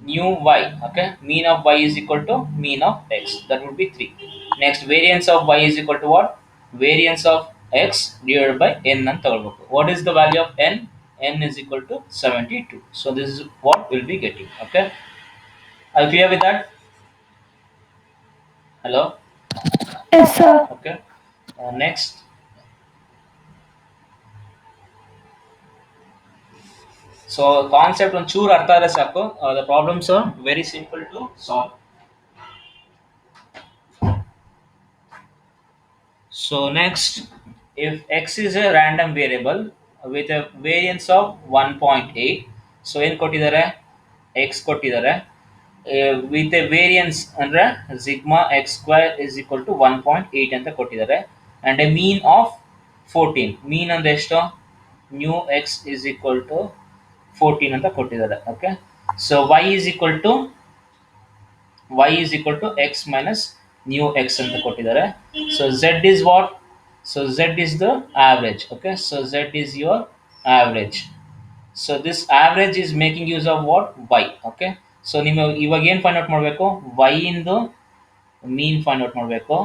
new y, okay, mean of y is equal to mean of x, that would be 3. Next variance of y is equal to what, variance of x divided by n ಅಂತ ತಗೊಳ್ಬೇಕು. What is the value of n, n is equal to 72. So this is what we'll be getting. Okay, are you clear with that? Hello. Yes, sir. Okay, next, so concept ಒಂಚೂರು ಅರ್ಥ ಆದರೆ ಸಾಕು, the problems are very simple to solve. So next, if x is a random variable with a variance of 1.8, so ಏನು ಕೊಟ್ಟಿದ್ದಾರೆ, x ಕೊಟ್ಟಿದ್ದಾರೆ with a variance ಅಂದ್ರೆ sigma x square is equal to 1.8 ಅಂತ ಕೊಟ್ಟಿದ್ದಾರೆ and a mean of 14. Mean ಅಂದ್ರೆ ಎಷ್ಟು, new x is equal to 14 ಅಂತ ಕೊಟ್ಟಿದ್ದಾರೆ. Okay, so y is equal to x minus new x ಅಂತ ಕೊಟ್ಟಿದ್ದಾರೆ. So z is what, so z is the average. Okay, so z is your average. So this average is making use of what, y. Okay, so ನೀವು ಇವಾಗ ಏನು find out ಮಾಡಬೇಕು, y ಇಂದು ಮೀನ್ find out ಮಾಡಬೇಕು,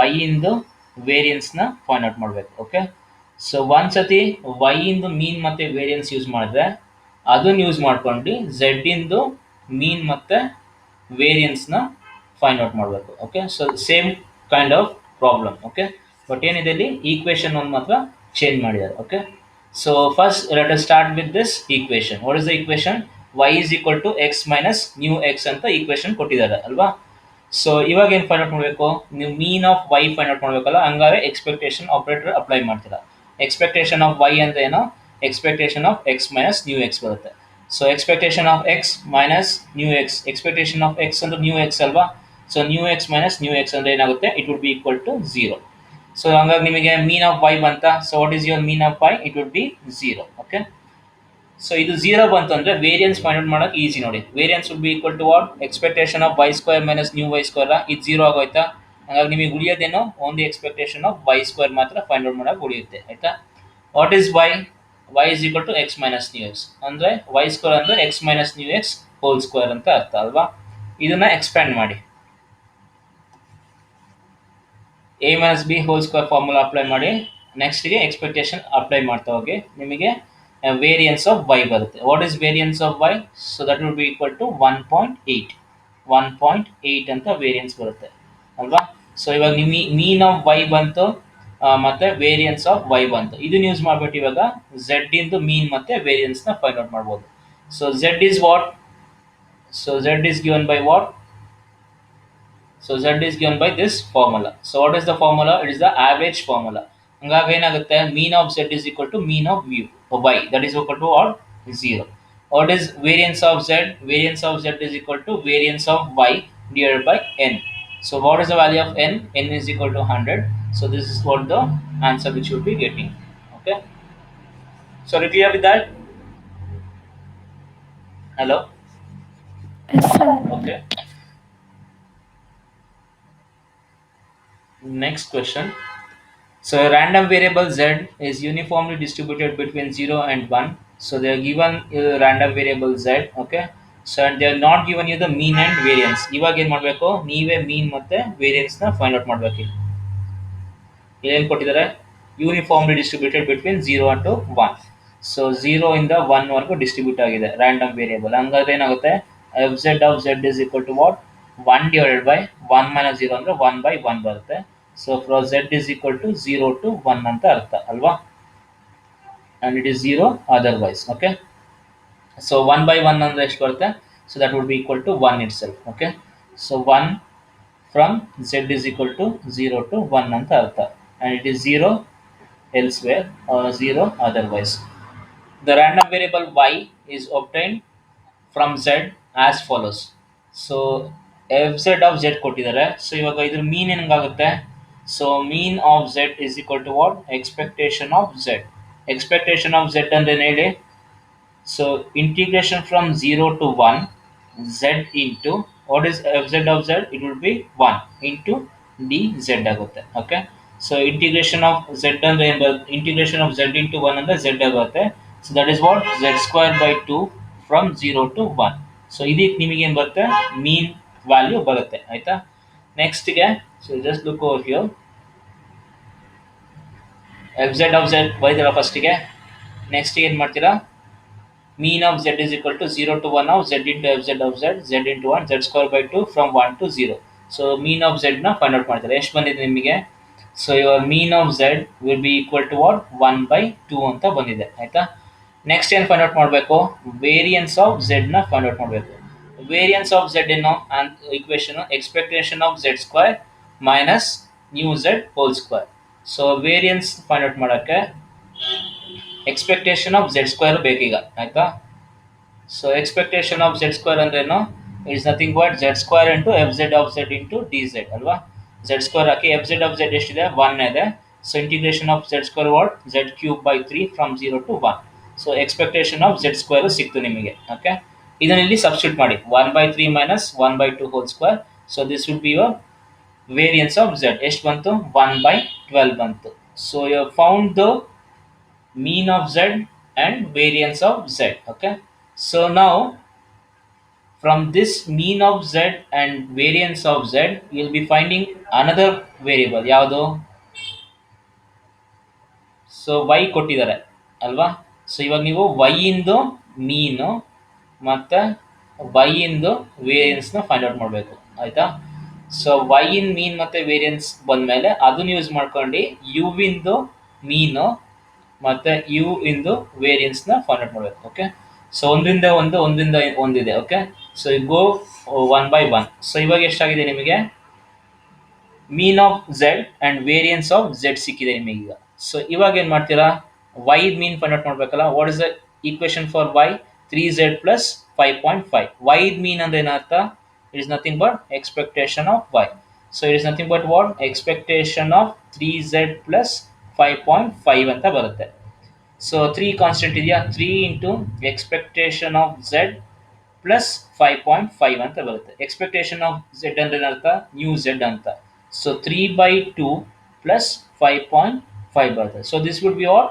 y ಇಂದು variance ನ find out ಮಾಡಬೇಕು. Okay, so ಒಂದ್ಸತಿ y ಇಂದು ಮೀನ್ ಮತ್ತೆ variance use ಮಾಡಿದ್ರೆ ಅದನ್ನ ಯೂಸ್ ಮಾಡ್ಕೊಂಡು z ಇಂದು ಮೀನ್ ಮತ್ತೆ ವೇರಿಯನ್ಸ್ ನ ಫೈಂಡ್ ಔಟ್ ಮಾಡಬೇಕು. Okay, so same kind of problem. Okay, but ಏನಿದೆ ಇಲ್ಲಿ ಈಕ್ವೇಶನ್ ಒಂದು ಮಾತ್ರ ಚೇಂಜ್ ಮಾಡಿದ್ದಾರೆ. Okay, so first let us start with this equation. What is the equation, y is equal to x minus new x ಅಂತ equation ಕೊಟ್ಟಿದ್ದಾರೆ ಅಲ್ವಾ. So ಇವಾಗ ಏನು ಫೈಂಡ್ ಔಟ್ ಮಾಡಬೇಕು, ನೀವು ಮೀನ್ ಆಫ್ y ಫೈಂಡ್ ಔಟ್ ಮಾಡಬೇಕಲ್ಲ, ಹಂಗಾರೆ ಎಕ್ಸ್ಪೆಕ್ಟೇಷನ್ ಆಪರೇಟರ್ ಅಪ್ಲೈ ಮಾಡ್ತೀರಾ. ಎಕ್ಸ್ಪೆಕ್ಟೇಷನ್ ಆಫ್ y ಅಂದ್ರೆ ಏನು, expectation of x minus new x ಬರುತ್ತೆ. So expectation of x minus new x, expectation of x ಅಂದ್ರೆ ನ್ಯೂ x ಅಲ್ವಾ. So new x minus new x ಅಂದ್ರೆ ಏನಾಗುತ್ತೆ, it would be equal to 0. So ಹಂಗಾಗಿ ನಿಮಗೆ mean of y ಬಂತ. So what is your mean of y, it would be 0. Okay, so ಇದು 0 ಬಂತು ಅಂದ್ರೆ ವೇರಿಯನ್ಸ್ ಫೈಂಡ್ ಔಟ್ ಮಾಡಕ್ಕೆ ಈಸಿ ನೋಡಿ. Variance would be equal to what, expectation of y square minus mu y square, ಇದು 0 ಆಗೋಯ್ತಾ. ಹಾಗಾಗಿ ನಿಮಗೆ ಉಳಿಯೋದೇನೋ only expectation of y square ಮಾತ್ರ ಫೈಂಡ್ ಔಟ್ ಮಾಡಕ್ಕೆ ಉಳಿಯುತ್ತೆ. ಆಯ್ತಾ. What is y, y is equal to x minus new x ಅಂದ್ರೆ y ಸ್ಕ್ವೇರ್ ಅಂದ್ರೆ x minus new x whole square ಅಂತ ಅರ್ಥ ಅಲ್ವಾ. ಇದನ್ನ ಎಕ್ಸ್ಪ್ಯಾಂಡ್ ಮಾಡಿ a minus b whole square formula apply ಮಾಡಿ, ನೆಕ್ಸ್ಟ್ಗೆ ಎಕ್ಸ್ಪೆಕ್ಟೇಷನ್ ಅಪ್ಲೈ ಮಾಡ್ತಾ ಹೋಗಿ ನಿಮಗೆ ವೇರಿಯನ್ಸ್ ಆಫ್ y ಬರುತ್ತೆ. What is variance of y, so that will be equal to 1.8 ಅಂತ ವೇರಿಯನ್ಸ್ ಬರುತ್ತೆ ಅಲ್ವಾ. ಸೊ ಇವಾಗ ನಿಮಗೆ ಮೀನ್ ಆಫ್ y ಬಂತು ಮತ್ತೆ ವೇರಿಯನ್ಸ್ ಆಫ್ y ಬಂತು. ಇದನ್ನ ಯೂಸ್ ಮಾಡ್ಬಿಟ್ಟು ಇವಾಗ z ಇಂದು ಮೀನ್ ಮತ್ತೆ ವೇರಿಯನ್ಸ್ ನ ಫೈಂಡ್ ಔಟ್ ಮಾಡ್ಬೋದು. So z is what, so z is given by what, so z is given by this formula. So what is the formula, it is the average formula. ಹಂಗಾಗಿ ಏನಾಗುತ್ತೆ, mean of z is equal to mean of y, that is equal to what, 0. What is variance of z, variance of z is equal to variance of y divided by n. So what is the value of n, n is equal to 100. So this is what the answer which you will be getting. Okay, so are you clear with that? Hello. Yes, sir. Okay, next question. So a random variable z is uniformly distributed between 0 and 1. So they are given a random variable z. Okay, so and they are not given you the mean and variance. ಇವಾಗ ಏನು ಮಾಡಬೇಕು, ನೀವೇ ಮೀನ್ ಮತ್ತೆ variance ನ find out ಮಾಡಬೇಕು. ಏನು ಕೊಟ್ಟಿದ್ದಾರೆ, uniformly distributed between 0 to 1. So 0 ಇಂದ 1 ವರೆಗೂ ಡಿಸ್ಟ್ರಿಬ್ಯೂಟ್ ಆಗಿದೆ ರ್ಯಾಂಡಮ್ ವೇರಿಯಬಲ್. ಹಂಗಾದ್ರೆ ಏನಾಗುತ್ತೆ, f Z of z is equal to what, 1 divided by 1 minus 0 ಅಂದ್ರೆ 1 ಬೈ 1 ಬರುತ್ತೆ. So for z is equal to 0 to 1 ಅಂತ ಅರ್ಥ ಅಲ್ವಾ, and it is 0 otherwise. Okay, so 1 by 1 ಅಂದರೆ ಎಷ್ಟು ಬರುತ್ತೆ? So that would be equal to 1 itself. Okay, so 1 from z is equal to 0 to 1 ಅಂತ ಅರ್ಥ, and it is 0 elsewhere or 0 otherwise. The random variable y is obtained from z as follows. So f Z of z ಕೊಟ್ಟಿದ್ದಾರೆ. So ಇವಾಗ ಇದ್ರ mean ಹೆಂಗಾಗುತ್ತೆ? So mean of z is equal to what? Expectation of z. Expectation of z ಅಂದ್ರೆ ಹೇಳಿ. So integration from 0 to 1 z into what is fz of z? It will be 1 into dz ಆಗುತ್ತೆ. Okay, so integration of z ಅಂದ್ರೆ integration of z into 1 ಅಂದ್ರೆ z ಆಗುತ್ತೆ. So that is what z square by 2 from 0 to 1. So ಇದಕ್ಕೆ ನಿಮಗೆ ಏನು ಬರುತ್ತೆ? Mean value ಬರುತ್ತೆ. ಆಯ್ತಾ? ನೆಕ್ಸ್ಟ್ಗೆ so just look over here. F Z of z ಬರೀತೀರಾ ಫಸ್ಟಿಗೆ. ನೆಕ್ಸ್ಟ್ ಏನು ಮಾಡ್ತೀರಾ? mean of z is equal to 0 to 1 of z into fz of z, z into 1, z square by 2 from 1 to 0. So mean of z ನ find out ಮಾಡ್ತಾರೆ. ಎಷ್ಟು ಬಂದಿದೆ ನಿಮಗೆ? So your mean of z will be equal to what? 1 by 2 ಅಂತ ಬಂದಿದೆ. ಆಯ್ತಾ? Next ಏನು find out ಮಾಡಬೇಕು? ವೇರಿಯನ್ಸ್ ಆಫ್ z ನ ಫೈಂಡ್ ಔಟ್ ಮಾಡಬೇಕು. ವೇರಿಯನ್ಸ್ ಆಫ್ z ಏನೋ equation expectation of z square minus new z whole square. So variance find out ಮಾಡೋಕ್ಕೆ expectation of z square ಬೇಕೀಗ. ಆಯ್ತಾ? So expectation of z square ಅಂದ್ರೇನು? It's nothing but z square into f Z of z into d z ಅಲ್ವಾ? Z square ಹಾಕಿ f Z of z ಎಷ್ಟಿದೆ? 1 ಇದೆ. So integration of z square what? Z cube by 3 from 0 to 1. So expectation of z square ಸಿಕ್ತು ನಿಮಗೆ. Okay, ಇದನ್ನ ಇಲ್ಲಿ substitute ಮಾಡಿ. 1 by 3 minus 1 by 2 whole square. So this will be your variance of Z. ಎಷ್ಟು ಬಂತು? 1 by 12 ಬಂತು. So you found the mean of z and variance of z. Okay, so now from this mean of z and variance of z you'll be finding another variable. ಯಾವುದು? So y ಕೊಟ್ಟಿದ್ದಾರೆ ಅಲ್ವಾ? So ಇವಾಗ ನೀವು y ಇಂದು mean ಮತ್ತು y ಇಂದು ವೇರಿಯನ್ಸ್ನ find out ಮಾಡಬೇಕು. ಆಯಿತಾ? So y ಇನ್ ಮೀನ್ ಮತ್ತು ವೇರಿಯನ್ಸ್ ಬಂದಮೇಲೆ ಅದನ್ನು ಯೂಸ್ ಮಾಡ್ಕೊಂಡು ಯು ಇಂದು ಮೀನು ಮತ್ತು ಯು ಇಂದು ವೇರಿಯನ್ಸ್ನ ಫೈಂಡ್ ಔಟ್ ಮಾಡಬೇಕು. ಓಕೆ, ಸೊ ಒಂದರಿಂದ ಒಂದಿದೆ. Okay, so go 1 by 1. So ಇವಾಗ ಎಷ್ಟಾಗಿದೆ ನಿಮಗೆ? Mean of z and variance of z ಸಿಕ್ಕಿದೆ ನಿಮಗೀಗ. ಸೊ ಇವಾಗ ಏನು ಮಾಡ್ತೀರಾ? ವೈ ಮೀನ್ ಫೈಂಡ್ ಔಟ್ ಮಾಡಬೇಕಲ್ಲ. What is the equation for y? 3z plus 5.5. Y mean ಅಂದ್ರೆ ಏನರ್ಥ? It is nothing but expectation of y. So it is nothing but what? Expectation of 3z plus 5.5 ಅಂತ ಬರುತ್ತೆ. So 3 constant ಇದೆಯಾ? 3 into expectation of z plus 5.5 ಅಂತ ಬರುತ್ತೆ. Expectation of z ಅಂದ್ರೆ ಏನರ್ಥ? New z ಅಂತ. ಸೊ 3 by 2 ಪ್ಲಸ್ 5.5 ಬರುತ್ತೆ. So this would be what?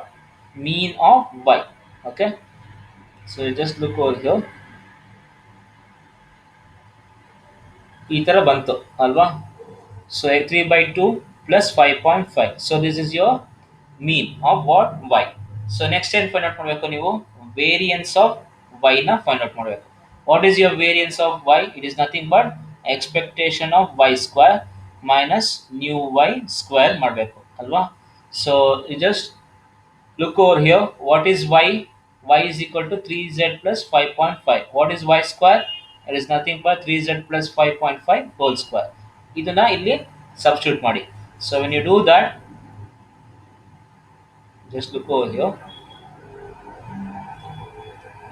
Mean of y. Okay, so just look over here. ಈ ಥರ ಬಂತು ಅಲ್ವಾ? So 3 by 2 plus 5.5. So this is your mean of what? Y. So next ಏನು find out ಮಾಡಬೇಕು ನೀವು? Variance of y ನ find out ಮಾಡಬೇಕು. What is your variance of y? It is nothing but expectation of y square minus mu y square ಮಾಡಬೇಕು ಅಲ್ವಾ? So just look over here. What is y? Y is equal to 3z plus 5.5. What is y square? It is nothing but 3z plus 5.5 whole square. ಇದನ್ನ ಇಲ್ಲಿ substitute ಮಾಡಿ. So when you do that, just look over here.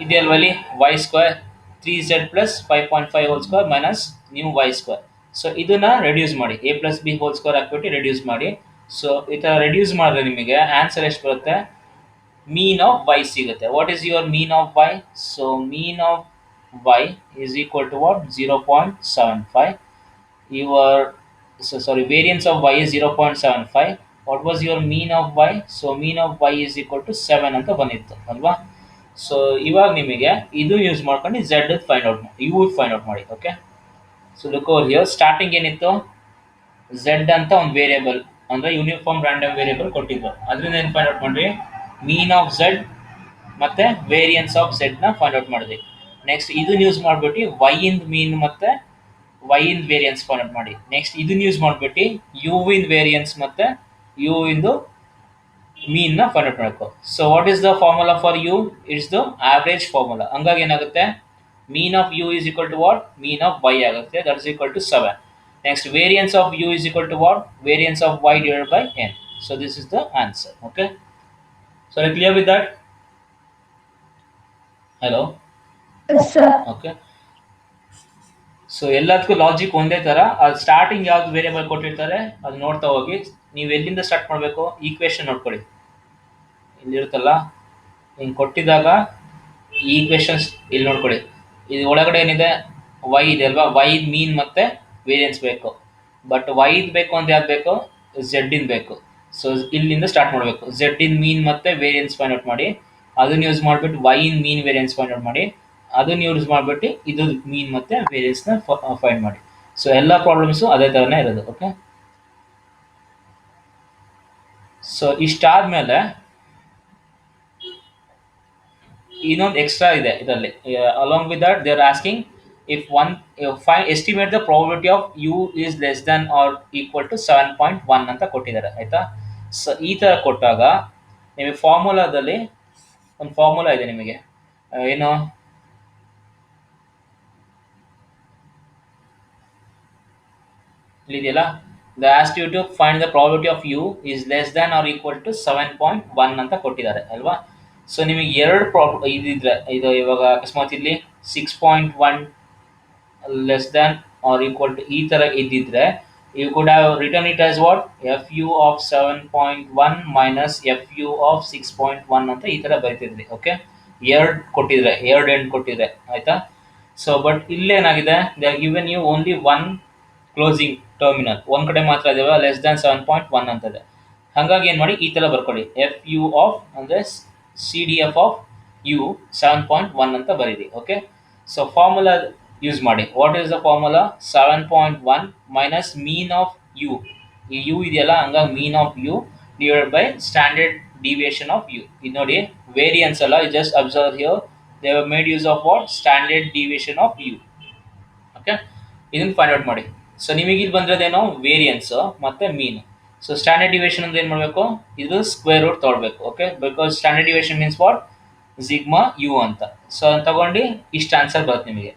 ಇದೆಯಲ್ವಲ್ಲಿ y square 3z plus 5.5 whole square minus new y square. So ಇದನ್ನ reduce ಮಾಡಿ. a plus b whole square ಹಾಕ್ಬಿಟ್ಟು reduce ಮಾಡಿ. So ಈ ಥರ reduce ಮಾಡಿದ್ರೆ ನಿಮಗೆ ಆನ್ಸರ್ ಎಷ್ಟು ಬರುತ್ತೆ? mean of y ಸಿಗುತ್ತೆ. What is your mean of y? So mean of y is equal to what? 0.75. Your variance of y is 0.75. What was your mean of y? So mean of y is equal to 7 ಅಂತ ಬಂದಿತ್ತು ಅಲ್ವಾ? So ಇವಾಗ ನಿಮಗೆ ಇದು use ಮಾಡ್ಕೊಂಡು z find out ಮಾಡಿ, u find out ಮಾಡಿ. Okay, so look over here. Starting ಏನಿತ್ತು? z ಅಂತ ಒಂದು ವೇರಿಯೇಬಲ್ ಅಂದ್ರೆ ಯೂನಿಫಾರ್ಮ್ ರ್ಯಾಂಡಮ್ ವೇರಿಯೇಬಲ್ ಕೊಟ್ಟಿದ್ರು. ಅದರಿಂದ ಏನು ಫೈಂಡ್ ಔಟ್ ಮಾಡ್ರಿ? ಮೀನ್ ಆಫ್ ಝೆಡ್ ಮತ್ತೆ ವೇರಿಯನ್ಸ್ ಆಫ್ ಝೆಡ್ ನ ಫೈಂಡ್ ಔಟ್ ಮಾಡಿದ್ವಿ. ನೆಕ್ಸ್ಟ್ ಇದನ್ನ ಯೂಸ್ ಮಾಡ್ಬಿಟ್ಟು ವೈ ಇಂದ ಮೀನ್ ಮತ್ತೆ ವೈ ಇಂದ ವೇರಿಯನ್ಸ್ ಫೈಂಡ್ ಔಟ್ ಮಾಡಿ. ನೆಕ್ಸ್ಟ್ ಇದನ್ನ ಯೂಸ್ ಮಾಡ್ಬಿಟ್ಟು ಯು ಇನ್ ವೇರಿಯನ್ಸ್ ಮತ್ತೆ ಯು ಇಂದು ಮೀನ್ ನ ಫೈಂಡ್ ಔಟ್ ಮಾಡಬೇಕು. So what is the formula for u? It's the average formula. ಹಂಗಾಗಿ ಏನಾಗುತ್ತೆ, mean of u is equal to what? Mean of y ಆಗುತ್ತೆ. That is equal to 7. Next variance of u is equal to what? Variance of Y divided by n. So this is the answer. Okay, so are you clear with that? Hello. Yes, sir. Okay, so ಎಲ್ಲದಕ್ಕೂ logic ಒಂದೇ ತರ. ಅದು starting ಯಾವ್ದು variable ಕೊಟ್ಟಿರ್ತಾರೆ ಅದು ನೋಡ್ತಾ ಹೋಗಿ. ನೀವು ಎಲ್ಲಿಂದ ಸ್ಟಾರ್ಟ್ ಮಾಡಬೇಕು? ಈಕ್ವೇಶನ್ ನೋಡ್ಕೊಳ್ಳಿ, ಇಲ್ಲಿರುತ್ತಲ್ಲ ಹಿಂಗೆ ಕೊಟ್ಟಿದ್ದಾಗ ಈ ಈಕ್ವೇಶನ್ಸ್ ಇಲ್ಲಿ ನೋಡ್ಕೊಳ್ಳಿ. ಇದು ಒಳಗಡೆ ಏನಿದೆ? ವೈ ಇದೆ ಅಲ್ವಾ? ವೈ ಮೀನ್ ಮತ್ತೆ ವೇರಿಯನ್ಸ್ ಬೇಕು. ಬಟ್ ವೈ ಬೇಕು ಅಂತ ಯಾವ್ದು ಬೇಕು? ಝೆಡ್ ಇನ್ ಬೇಕು. ಸೊ ಇಲ್ಲಿಂದ ಸ್ಟಾರ್ಟ್ ಮಾಡಬೇಕು. ಝೆಡ್ ಇನ್ ಮೀನ್ ಮತ್ತೆ ವೇರಿಯನ್ಸ್ ಫೈಂಡ್ ಔಟ್ ಮಾಡಿ, ಅದನ್ನ ಯೂಸ್ ಮಾಡಿಬಿಟ್ಟು ವೈ ಇನ್ ಮೀನ್ ವೇರಿಯನ್ಸ್ ಫೈಂಡ್ ಔಟ್ ಮಾಡಿ, ಅದನ್ನ ಯೂಸ್ ಮಾಡಿಬಿಟ್ಟು ಇದು ಮೀನ್ ಮತ್ತೆ ವೇರಿಯನ್ಸ್ನ ಫೈಂಡ್ ಮಾಡಿ. ಸೊ ಎಲ್ಲ ಪ್ರಾಬ್ಲಮ್ಸು ಅದೇ ಥರನೇ ಇರೋದು. ಓಕೆ, ಸೊ ಇಷ್ಟಾದ್ಮೇಲೆ ಇನ್ನೊಂದು ಎಕ್ಸ್ಟ್ರಾ ಇದೆ ಇದರಲ್ಲಿ. Along with that they are asking if one fine estimate the probability of u is less than or equal to 7.1 ಅಂತ ಕೊಟ್ಟಿದ್ದಾರೆ. ಆಯ್ತಾ? ಸೊ ಈ ಥರ ಕೊಟ್ಟಾಗ ನಿಮಗೆ ಫಾರ್ಮುಲಾದಲ್ಲಿ ಒಂದು ಫಾರ್ಮುಲಾ ಇದೆ ನಿಮಗೆ. ಏನು? ಇಲ್ಲಿದೆಯಲ್ಲ, the ask you to find the probability of u is less than or equal to 7.1 ಅಂತ ಕೊಟ್ಟಿದ್ದಾರೆ ಅಲ್ವಾ? ಸೊ ನಿಮಗೆ ಎರಡು ಇದಿದ್ರೆ, ಇದು ಇವಾಗ ಅಕಸ್ಮಾತ್ ಇಲ್ಲಿ 6.1 less than or equal to ಈ ಥರ ಇದ್ದಿದ್ರೆ, you could have return it as what? F u of 7.1 minus f u of 6.1 ಅಂತ ಈ ಥರ ಬರೀತಿದ್ರಿ. ಓಕೆ, ಎರಡು ಕೊಟ್ಟಿದ್ರೆ, ಎರಡು ಎಂಡ್ ಕೊಟ್ಟಿದ್ರೆ. ಆಯ್ತಾ? ಸೊ ಬಟ್ ಇಲ್ಲೇನಾಗಿದೆ, they are given you only one closing terminal. ಒಂದು ಕಡೆ ಮಾತ್ರ ಇದಾವೆ ಲೆಸ್ ದ್ಯಾನ್ 7.1 ಅಂತದೆ. ಹಾಗಾಗಿ ಏನು ಮಾಡಿ, ಈ ಥರ ಬರ್ಕೊಳ್ಳಿ. ಎಫ್ ಯು ಆಫ್ ಅಂದರೆ c d f of u 7.1 ಅಂತ ಬರೀರಿ. ಓಕೆ, ಸೊ ಫಾರ್ಮುಲಾ ಯೂಸ್ ಮಾಡಿ. What is the formula? 7.1 minus mean of u. ಈ ಯು ಇದೆಯಲ್ಲ, ಹಂಗಾಗಿ mean of you divide by standard deviation of you. ಇದು ನೋಡಿ, ವೇರಿಯನ್ಸ್ ಅಲ್ಲ, just observe here they have made use of what? Standard deviation of you. Okay, ಇದನ್ನ find out ಮಾಡಿ. ಸೊ ನಿಮಗೆ ಇಲ್ಲಿ ಬಂದಿರೋದೇನೋ ವೇರಿಯನ್ಸ್ ಮತ್ತೆ ಮೀನ್. ಸೊ ಸ್ಟ್ಯಾಂಡರ್ಡ್ ಡಿವಿಯೇಷನ್ ಅಂದ್ರೆ ಏನು ಮಾಡಬೇಕು? ಇದು ಸ್ಕ್ವೇರ್ ರೂಟ್ ತೊಗೊಳ್ಬೇಕು. Okay, because standard deviation means what? Sigma u ಅಂತ. ಸೊ ಅದನ್ನ ತಗೊಂಡು ಇಷ್ಟು ಆನ್ಸರ್ ಬರುತ್ತೆ ನಿಮಗೆ.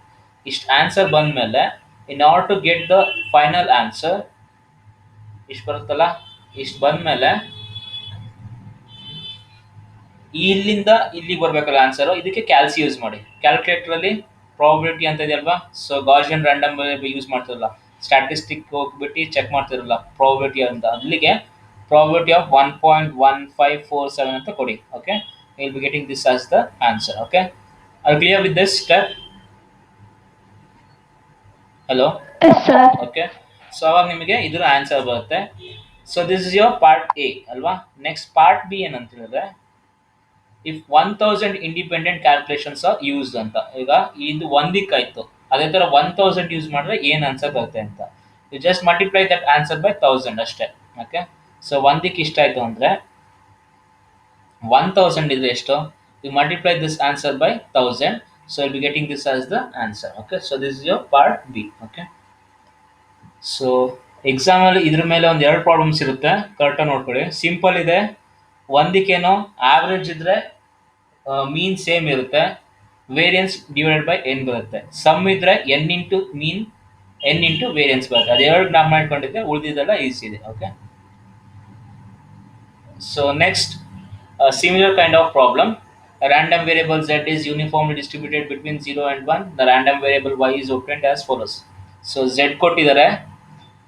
ಇಷ್ಟು ಆನ್ಸರ್ ಬಂದಮೇಲೆ in order to get the final answer ಇಷ್ಟು ಬರುತ್ತಲ್ಲ, ಇಷ್ಟು ಬಂದಮೇಲೆ ಇಲ್ಲಿಂದ ಇಲ್ಲಿಗೆ ಬರಬೇಕಲ್ಲ ಆನ್ಸರು, ಇದಕ್ಕೆ ಕ್ಯಾಲ್ಸಿ ಯೂಸ್ ಮಾಡಿ. ಕ್ಯಾಲ್ಕುಲೇಟರಲ್ಲಿ ಪ್ರಾಬಿಲಿಟಿ ಅಂತ ಇದೆಯಲ್ವಾ? ಸೊ ಗಾಸಿಯನ್ ರ್ಯಾಂಡಮ್ ಯೂಸ್ ಮಾಡ್ತಿರಲ್ಲ, ಸ್ಟ್ಯಾಟಿಸ್ಟಿಕ್ ಹೋಗ್ಬಿಟ್ಟು ಚೆಕ್ ಮಾಡ್ತಿರಲ್ಲ ಪ್ರಾಬಿಲಿಟಿ ಅಂತ, ಅಲ್ಲಿಗೆ ಪ್ರಾಬಿಲಿಟಿ ಆಫ್ 1.1547 ಅಂತ ಕೊಡಿ. Okay, will be getting this as the answer. Okay, I clear with this step? Hello. Yes, sir. Okay, so ಅವಾಗ ನಿಮಗೆ ಇದರ ಆನ್ಸರ್ ಬರುತ್ತೆ. So this is your part A ಅಲ್ವಾ? ನೆಕ್ಸ್ಟ್ ಪಾರ್ಟ್ ಬಿ ಏನಂತ ಹೇಳಿದ್ರೆ, if 1000 independent calculations are used ಅಂತ. ಈಗ ಇದು ಒಂದಕ್ಕಾಯ್ತು, ಅದೇ ಥರ 1000 ಯೂಸ್ ಮಾಡಿದ್ರೆ ಏನು ಆನ್ಸರ್ ಬರುತ್ತೆ ಅಂತ. You just multiply that answer by 1000 ಅಷ್ಟೇ. ಓಕೆ, ಸೊ ಒಂದಕ್ಕೆ ಇಷ್ಟ ಆಯಿತು ಅಂದರೆ 1000 ಇದ್ರೆ ಎಷ್ಟು? You multiply this answer by 1000. So will be getting this as the answer. Okay, so this is your part b. Okay, so ಎಕ್ಸಾಮಲ್ಲಿ ಇದ್ರ ಮೇಲೆ ಒಂದು ಎರಡು ಪ್ರಾಬ್ಲಮ್ಸ್ ಇರುತ್ತೆ, ಕರೆಕ್ಟಾಗಿ ನೋಡ್ಕೊಳ್ಳಿ. ಸಿಂಪಲ್ ಇದೆ. ಒಂದಕ್ಕೇನೋ ಆವ್ರೇಜ್ ಇದ್ರೆ ಮೀನ್ ಸೇಮ್ ಇರುತ್ತೆ, ವೇರಿಯನ್ಸ್ ಡಿವೈಡೆಡ್ ಬೈ ಎನ್ ಬರುತ್ತೆ. ಸಮ್ ಇದ್ರೆ ಎನ್ ಇಂಟು ಮೀನ್, ಎನ್ ಇಂಟು ವೇರಿಯನ್ಸ್ ಬರುತ್ತೆ. ಅದೆರಡು ನಾವು ಮಾಡ್ಕೊಂಡಿದ್ದೆ, ಉಳಿದಿದ್ದೆಲ್ಲ ಈಸಿ ಇದೆ. Okay, so next similar kind of problem. A random variable z is uniformly distributed between 0 and 1. The random variable y is obtained as follows. So z ಕೊಟ್ಟಿದ್ದಾರೆ,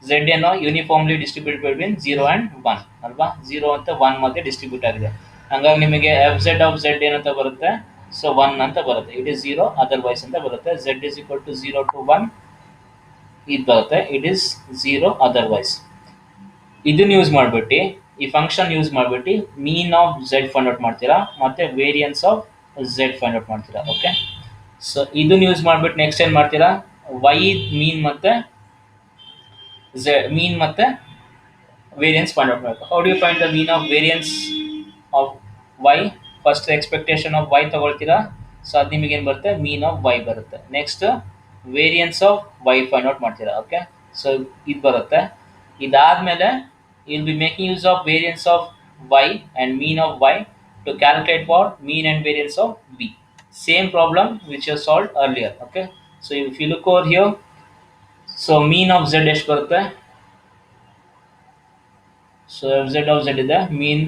z ಏನೋ uniformly distribute between 0 and 1 ಅಲ್ವಾ? 0 ಅಂತ 1 ಮತ್ತೆ distribute ಆಗಿದೆ. ಹಂಗಾಗಿ ನಿಮಗೆ F Z of Z ಏನಂತ ಬರುತ್ತೆ? ಸೊ 1 ಅಂತ ಬರುತ್ತೆ. ಇಟ್ ಈಸ್ 0 ಅದರ್ವೈಸ್ ಅಂತ ಬರುತ್ತೆ. z is equal to 0 to 1 ಇದು ಬರುತ್ತೆ. It is 0 otherwise. ಇದನ್ನ ಯೂಸ್ ಮಾಡಿಬಿಟ್ಟು, ಈ ಫಂಕ್ಷನ್ ಯೂಸ್ ಮಾಡಿಬಿಟ್ಟು mean of Z find out ಮಾಡ್ತೀರಾ, ಮತ್ತೆ variance of Z find out ಮಾಡ್ತೀರಾ. ಓಕೆ, ಸೊ ಇದನ್ನ ಯೂಸ್ ಮಾಡಿಬಿಟ್ಟು ನೆಕ್ಸ್ಟ್ ಏನು ಮಾಡ್ತೀರಾ? ವೈ ಮೀನ್ ಮತ್ತೆ ಮೀನ್ ಮತ್ತೆ ವೇರಿಯನ್ಸ್ ಫೈಂಡ್ ಔಟ್ ಮಾಡಬೇಕು. How do you find the mean of variance of Y? First expectation of Y ತಗೊಳ್ತೀರಾ, ಸೊ ಅದು ನಿಮಗೆ ಏನು ಬರುತ್ತೆ? ಮೀನ್ ಆಫ್ ವೈ ಬರುತ್ತೆ. Next variance of Y find out ಮಾಡ್ತೀರಾ. ಓಕೆ, ಸೊ ಇದು ಬರುತ್ತೆ. ಇದಾದಮೇಲೆ will be making use of variance of y and mean of y to calculate what mean and variance of v. Same problem which you solved earlier. Okay, so if you look over here, so mean of z ಎಷ್ಟು ಬರುತ್ತೆ? So fz of z ಇದೆ mean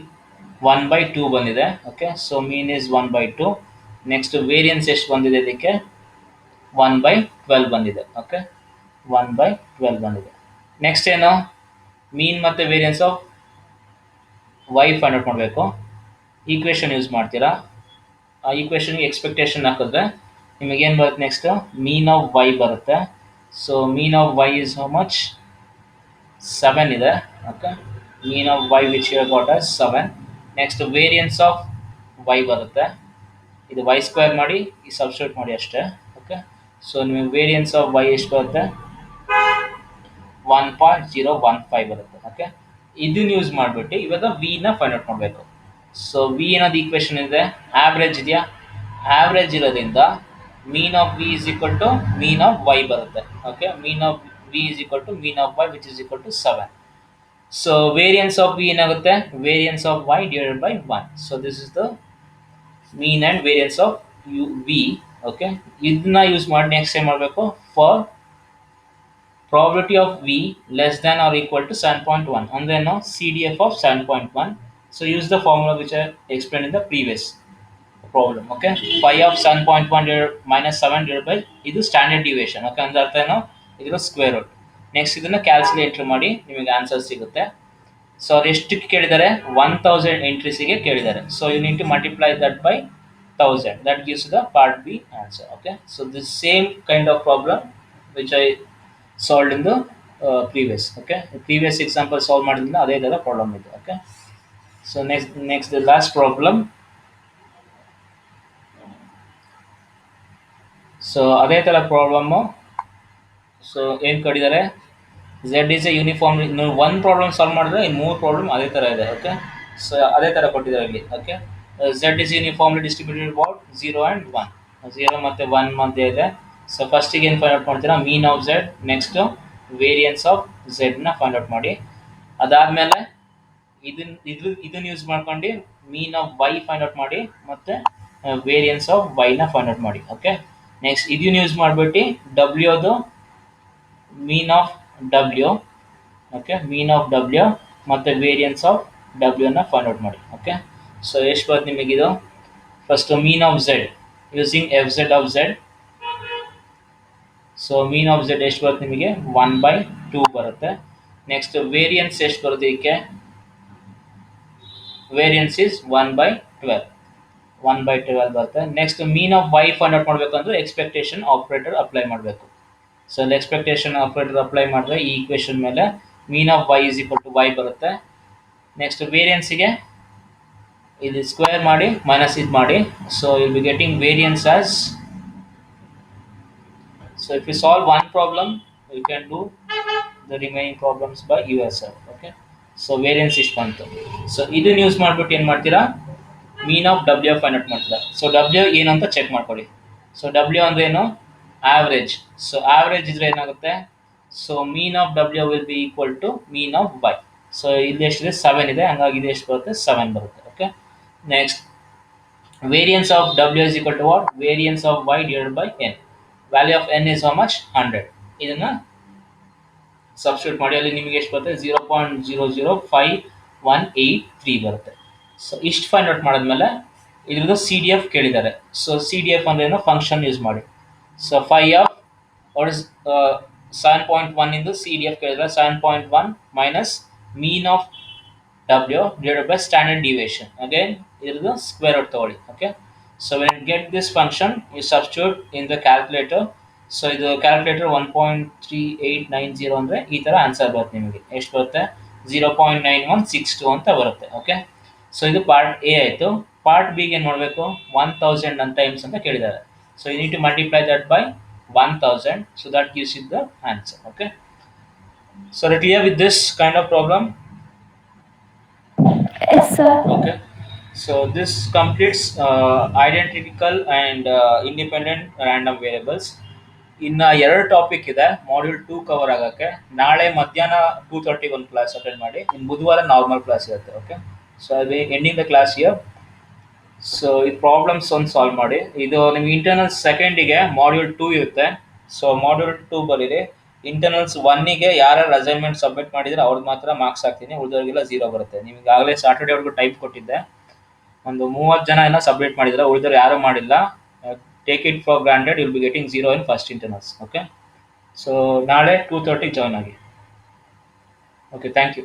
1 by 2 ಬಂದಿದೆ. Okay, so mean is 1 by 2. Next variance ಎಷ್ಟು ಬಂದಿದೆ ಇದಕ್ಕೆ? 1 by 12 ಬಂದಿದೆ. Okay, 1 by 12 ಬಂದಿದೆ. Next ಏನು? ಮೀನ್ ಮತ್ತೆ variance of y find out ಮಾಡಬೇಕು. ಈಕ್ವೇಷನ್ ಯೂಸ್ ಮಾಡ್ತೀರಾ. ಆ ಈಕ್ವೇಷನ್ಗೆ ಎಕ್ಸ್ಪೆಕ್ಟೇಷನ್ ಹಾಕಿದ್ರೆ ನಿಮಗೇನು ಬರುತ್ತೆ? ನೆಕ್ಸ್ಟ್ ಮೀನ್ ಆಫ್ y ಬರುತ್ತೆ. So mean of y is how much? 7 ಇದೆ. Okay, mean of y which you got as 7. Next variance of y ಬರುತ್ತೆ. ಇದು y ಸ್ಕ್ವೇರ್ ಮಾಡಿ ಈ ಸಬ್ಸ್ಟಿಟ್ಯೂಟ್ ಮಾಡಿ ಅಷ್ಟೇ. ಓಕೆ, ಸೊ ನಿಮಗೆ ವೇರಿಯನ್ಸ್ ಆಫ್ y ಎಷ್ಟು ಬರುತ್ತೆ? 1.015 ಬರುತ್ತೆ. ಓಕೆ, ಇದನ್ನ ಯೂಸ್ ಮಾಡಿಬಿಟ್ಟು ಇವಾಗ ವಿ ನ ಫೈಂಡ್ ಔಟ್ ಮಾಡಬೇಕು. ಸೊ ವಿ ಅನ್ನೋದು ಈಕ್ವೇಶನ್ ಇದೆ, ಆವ್ರೇಜ್ ಇದೆಯಾ? ಆವ್ರೇಜ್ ಇರೋದ್ರಿಂದ mean of V is equal to mean of Y ಬರುತ್ತೆ. Okay, mean of V is equal to mean of Y which is equal to 7. So variance of V ಏನಾಗುತ್ತೆ? Variance of Y divided by 1. So this is the mean and variance of U V. Okay, ಇದನ್ನ use ಮಾಡಿ next ಏನು ಮಾಡಬೇಕು? For probability of v less than or equal to 7.1 and then now CDF of 7.1. So use the formula which I explained in the previous problem. Okay, phi of 7.1 minus 7 divided by ಇದು standard deviation. Okay, ಅಂದ್ರೆ ಅರ್ಥ ಏನು? ಇದರ square root. Next ಇದನ್ನ calculate entry ಮಾಡಿ ನಿಮಗೆ answer ಸಿಗುತ್ತೆ. So ಅವ್ರು ಎಷ್ಟಕ್ಕೆ ಕೇಳಿದ್ದಾರೆ? 1000 ಎಂಟ್ರೀಸಿಗೆ ಕೇಳಿದ್ದಾರೆ. So you need to multiply that by 1000. That gives the part b answer. Okay, so this same kind of problem which I solved in the previous. Okay, previous example solve ಮಾಡಿದ್ರಿಂದ ಅದೇ ತರ problem ಇದೆ. Okay, so next the last problem. So ಅದೇ ತರ problem. So ಏನು ಕೊಟ್ಟಿದ್ದಾರೆ? z is a uniform. ಒಂದು problem solve ಮಾಡಿದ್ರೆ ಇನ್ನು 3 ಪ್ರಾಬ್ಲಮ್ ಅದೇ ತರ ಇದೆ. ಓಕೆ, ಸೊ ಅದೇ ತರ ಕೊಟ್ಟಿದ್ದಾರೆ ಇಲ್ಲಿ. Okay, z is uniformly distributed about 0 and 1. 0 ಮತ್ತು 1 ಮಧ್ಯೆ ಇದೆ. ಸೊ ಫಸ್ಟಿಗೆ ಏನು ಫೈಂಡ್ ಔಟ್ ಮಾಡ್ತೀರಾ? Mean of Z, next variance of ಝೆಡ್ನ ಫೈಂಡ್ ಔಟ್ ಮಾಡಿ. ಅದಾದಮೇಲೆ ಇದನ್ನ ಯೂಸ್ ಮಾಡ್ಕೊಂಡು mean of Y find out ಮಾಡಿ ಮತ್ತು ವೇರಿಯನ್ಸ್ ಆಫ್ ವೈನ ಫೈಂಡ್ ಔಟ್ ಮಾಡಿ. ಓಕೆ, ನೆಕ್ಸ್ಟ್ ಇದನ್ನ ಯೂಸ್ ಮಾಡಿಬಿಟ್ಟು ಡಬ್ಲ್ಯೂದು mean of W. Okay, mean of W ಮತ್ತು ವೇರಿಯನ್ಸ್ ಆಫ್ ಡಬ್ಲ್ಯೂನ ಫೈಂಡ್ ಔಟ್ ಮಾಡಿ. ಓಕೆ, ಸೊ ಎಷ್ಟು ಬರುತ್ತೆ ನಿಮಗಿದು? First mean of Z using F Z of Z. So mean of Z ಎಷ್ಟು ಬರುತ್ತೆ ನಿಮಗೆ? 1/2 ಬರುತ್ತೆ. ನೆಕ್ಸ್ಟ್ ವೇರಿಯನ್ಸ್ ಎಷ್ಟು ಬರುತ್ತೆ ಇದಕ್ಕೆ? Variance is 1/12. 1/12 ಬರುತ್ತೆ. Next mean of Y find out ಮಾಡಬೇಕಂದ್ರೆ ಎಕ್ಸ್ಪೆಕ್ಟೇಷನ್ ಆಪರೇಟರ್ ಅಪ್ಲೈ ಮಾಡಬೇಕು. ಸೊ ಅಲ್ಲಿ ಎಕ್ಸ್ಪೆಕ್ಟೇಷನ್ ಆಪರೇಟರ್ ಅಪ್ಲೈ ಮಾಡಿದ್ರೆ ಈ ಈಕ್ವೇಷನ್ ಮೇಲೆ mean of y is equal to y ಬರುತ್ತೆ. ನೆಕ್ಸ್ಟ್ ವೇರಿಯನ್ಸಿಗೆ ಇದು ಸ್ಕ್ವೇರ್ ಮಾಡಿ ಮೈನಸ್ ಇದು ಮಾಡಿ. So will be getting variance as. So if you solve one problem, you can do the remaining problems by yourself. Okay, so variance ಇಷ್ಟು ಬಂತು. So ಇದನ್ನ use ಮಾಡಿಬಿಟ್ಟು ಏನು ಮಾಡ್ತೀರಾ? Mean of W find out ಮಾಡ್ತೀರಾ. So W ಏನು ಅಂತ check ಮಾಡ್ಕೊಳ್ಳಿ. ಸೊ ಡಬ್ಲ್ಯೂ ಅಂದ್ರೆ ಏನು? ಆವ್ರೇಜ್. ಸೊ ಆವ್ರೇಜ್ ಇದ್ರೆ ಏನಾಗುತ್ತೆ? ಸೊ ಮೀನ್ ಆಫ್ ಡಬ್ಲ್ಯೂ will be equal to mean of y. So ಇಲ್ಲಿ ಎಷ್ಟಿದೆ? 7 ಇದೆ, ಹಂಗಾಗಿ ಇದು ಎಷ್ಟು ಬರುತ್ತೆ? 7 ಬರುತ್ತೆ. Okay, next variance of w is equal to what? Variance of y divided by n. Value of n is how much? 100. ಇದನ್ನ ಸಬ್ಸ್ಟಿಟ್ಯೂಟ್ ಮಾಡಿ ಅಲ್ಲಿ ನಿಮಗೆ ಎಷ್ಟು ಬರುತ್ತೆ? 0.005183 ಬರುತ್ತೆ. ಸೊ ಇಷ್ಟು ಫೈಂಡ್ ಔಟ್ ಮಾಡಿದ್ಮೇಲೆ ಇದ್ರದ್ದು ಸಿ ಡಿ ಎಫ್ ಕೇಳಿದ್ದಾರೆ. ಸೊ ಸಿ ಡಿ ಎಫ್ ಅಂದ್ರೆ ಏನೋ ಫಂಕ್ಷನ್ ಯೂಸ್ ಮಾಡಿ. ಸೊ 5 ಆಫ್ ವಾಟ್ ಇಸ್ 7.1 ಇಂದು ಸಿ ಡಿ ಎಫ್ ಕೇಳಿದ್ರೆ 7.1 minus mean of W divided by standard deviation. Again, it is the square root ತಗೊಳ್ಳಿ. Okay, so when you get this function, you substitute in the calculator. So ಇದು calculator 1.3890 ಅಂದರೆ ಈ ಥರ answer ಬರುತ್ತೆ ನಿಮಗೆ. ಎಷ್ಟು ಬರುತ್ತೆ? 0.9162 ಅಂತ ಬರುತ್ತೆ. ಓಕೆ, ಸೊ ಇದು ಪಾರ್ಟ್ ಎ ಆಯಿತು. ಪಾರ್ಟ್ ಬಿಗೆ ಏನು ಮಾಡಬೇಕು? 1000 ಅಂತ ಟೈಮ್ಸ್ ಅಂತ ಕೇಳಿದ್ದಾರೆ. So you need to multiply that by 1000. So that gives it the answer. Okay, so are you clear with this kind of problem? Yes, sir. Okay, so this completes identical and independent random variables. ಇನ್ನು 2 topic ಇದೆ module 2 cover ಆಗೋಕ್ಕೆ. ನಾಳೆ ಮಧ್ಯಾಹ್ನ 2:30 ಒಂದು class attend ಮಾಡಿ. ಇನ್ನು ಬುಧವಾರ normal class ಇರುತ್ತೆ. Okay, so I B ending the class year. So ಈ ಪ್ರಾಬ್ಲಮ್ಸ್ ಒಂದು ಸಾಲ್ವ್ ಮಾಡಿ. ಇದು ನಿಮ್ಗೆ ಇಂಟರ್ನಲ್ಸ್ ಸೆಕೆಂಡಿಗೆ ಮಾಡ್ಯೂಲ್ 2 ಇರುತ್ತೆ. ಸೊ ಮಾಡ್ಯೂಲ್ 2 ಬರೀರಿ. ಇಂಟರ್ನಲ್ಸ್ 1ಗೆ ಯಾರ್ಯಾರು ಅಸೈನ್ಮೆಂಟ್ ಸಬ್ಮಿಟ್ ಮಾಡಿದ್ರೆ ಅವ್ರಿಗೆ ಮಾತ್ರ ಮಾರ್ಕ್ಸ್ ಹಾಕ್ತೀನಿ, ಉಳಿದವರಿಗೆಲ್ಲ 0 ಬರುತ್ತೆ. ನಿಮ್ಗೆ ಆಗಲೇ ಸಾಟರ್ಡೇವರೆಗೂ ಟೈಮ್ ಕೊಟ್ಟಿದ್ದೆ. ಒಂದು 30 ಜನ ಏನೋ ಸಬ್ಮಿಟ್ ಮಾಡಿದ್ರೆ, ಉಳಿದವ್ರು ಯಾರೂ ಮಾಡಿಲ್ಲ. Take it for granted, will be getting 0 in first internals. Okay. So ನಾಳೆ 2:30 ಜಾಯ್ನ್ ಆಗಿ. Okay, thank you.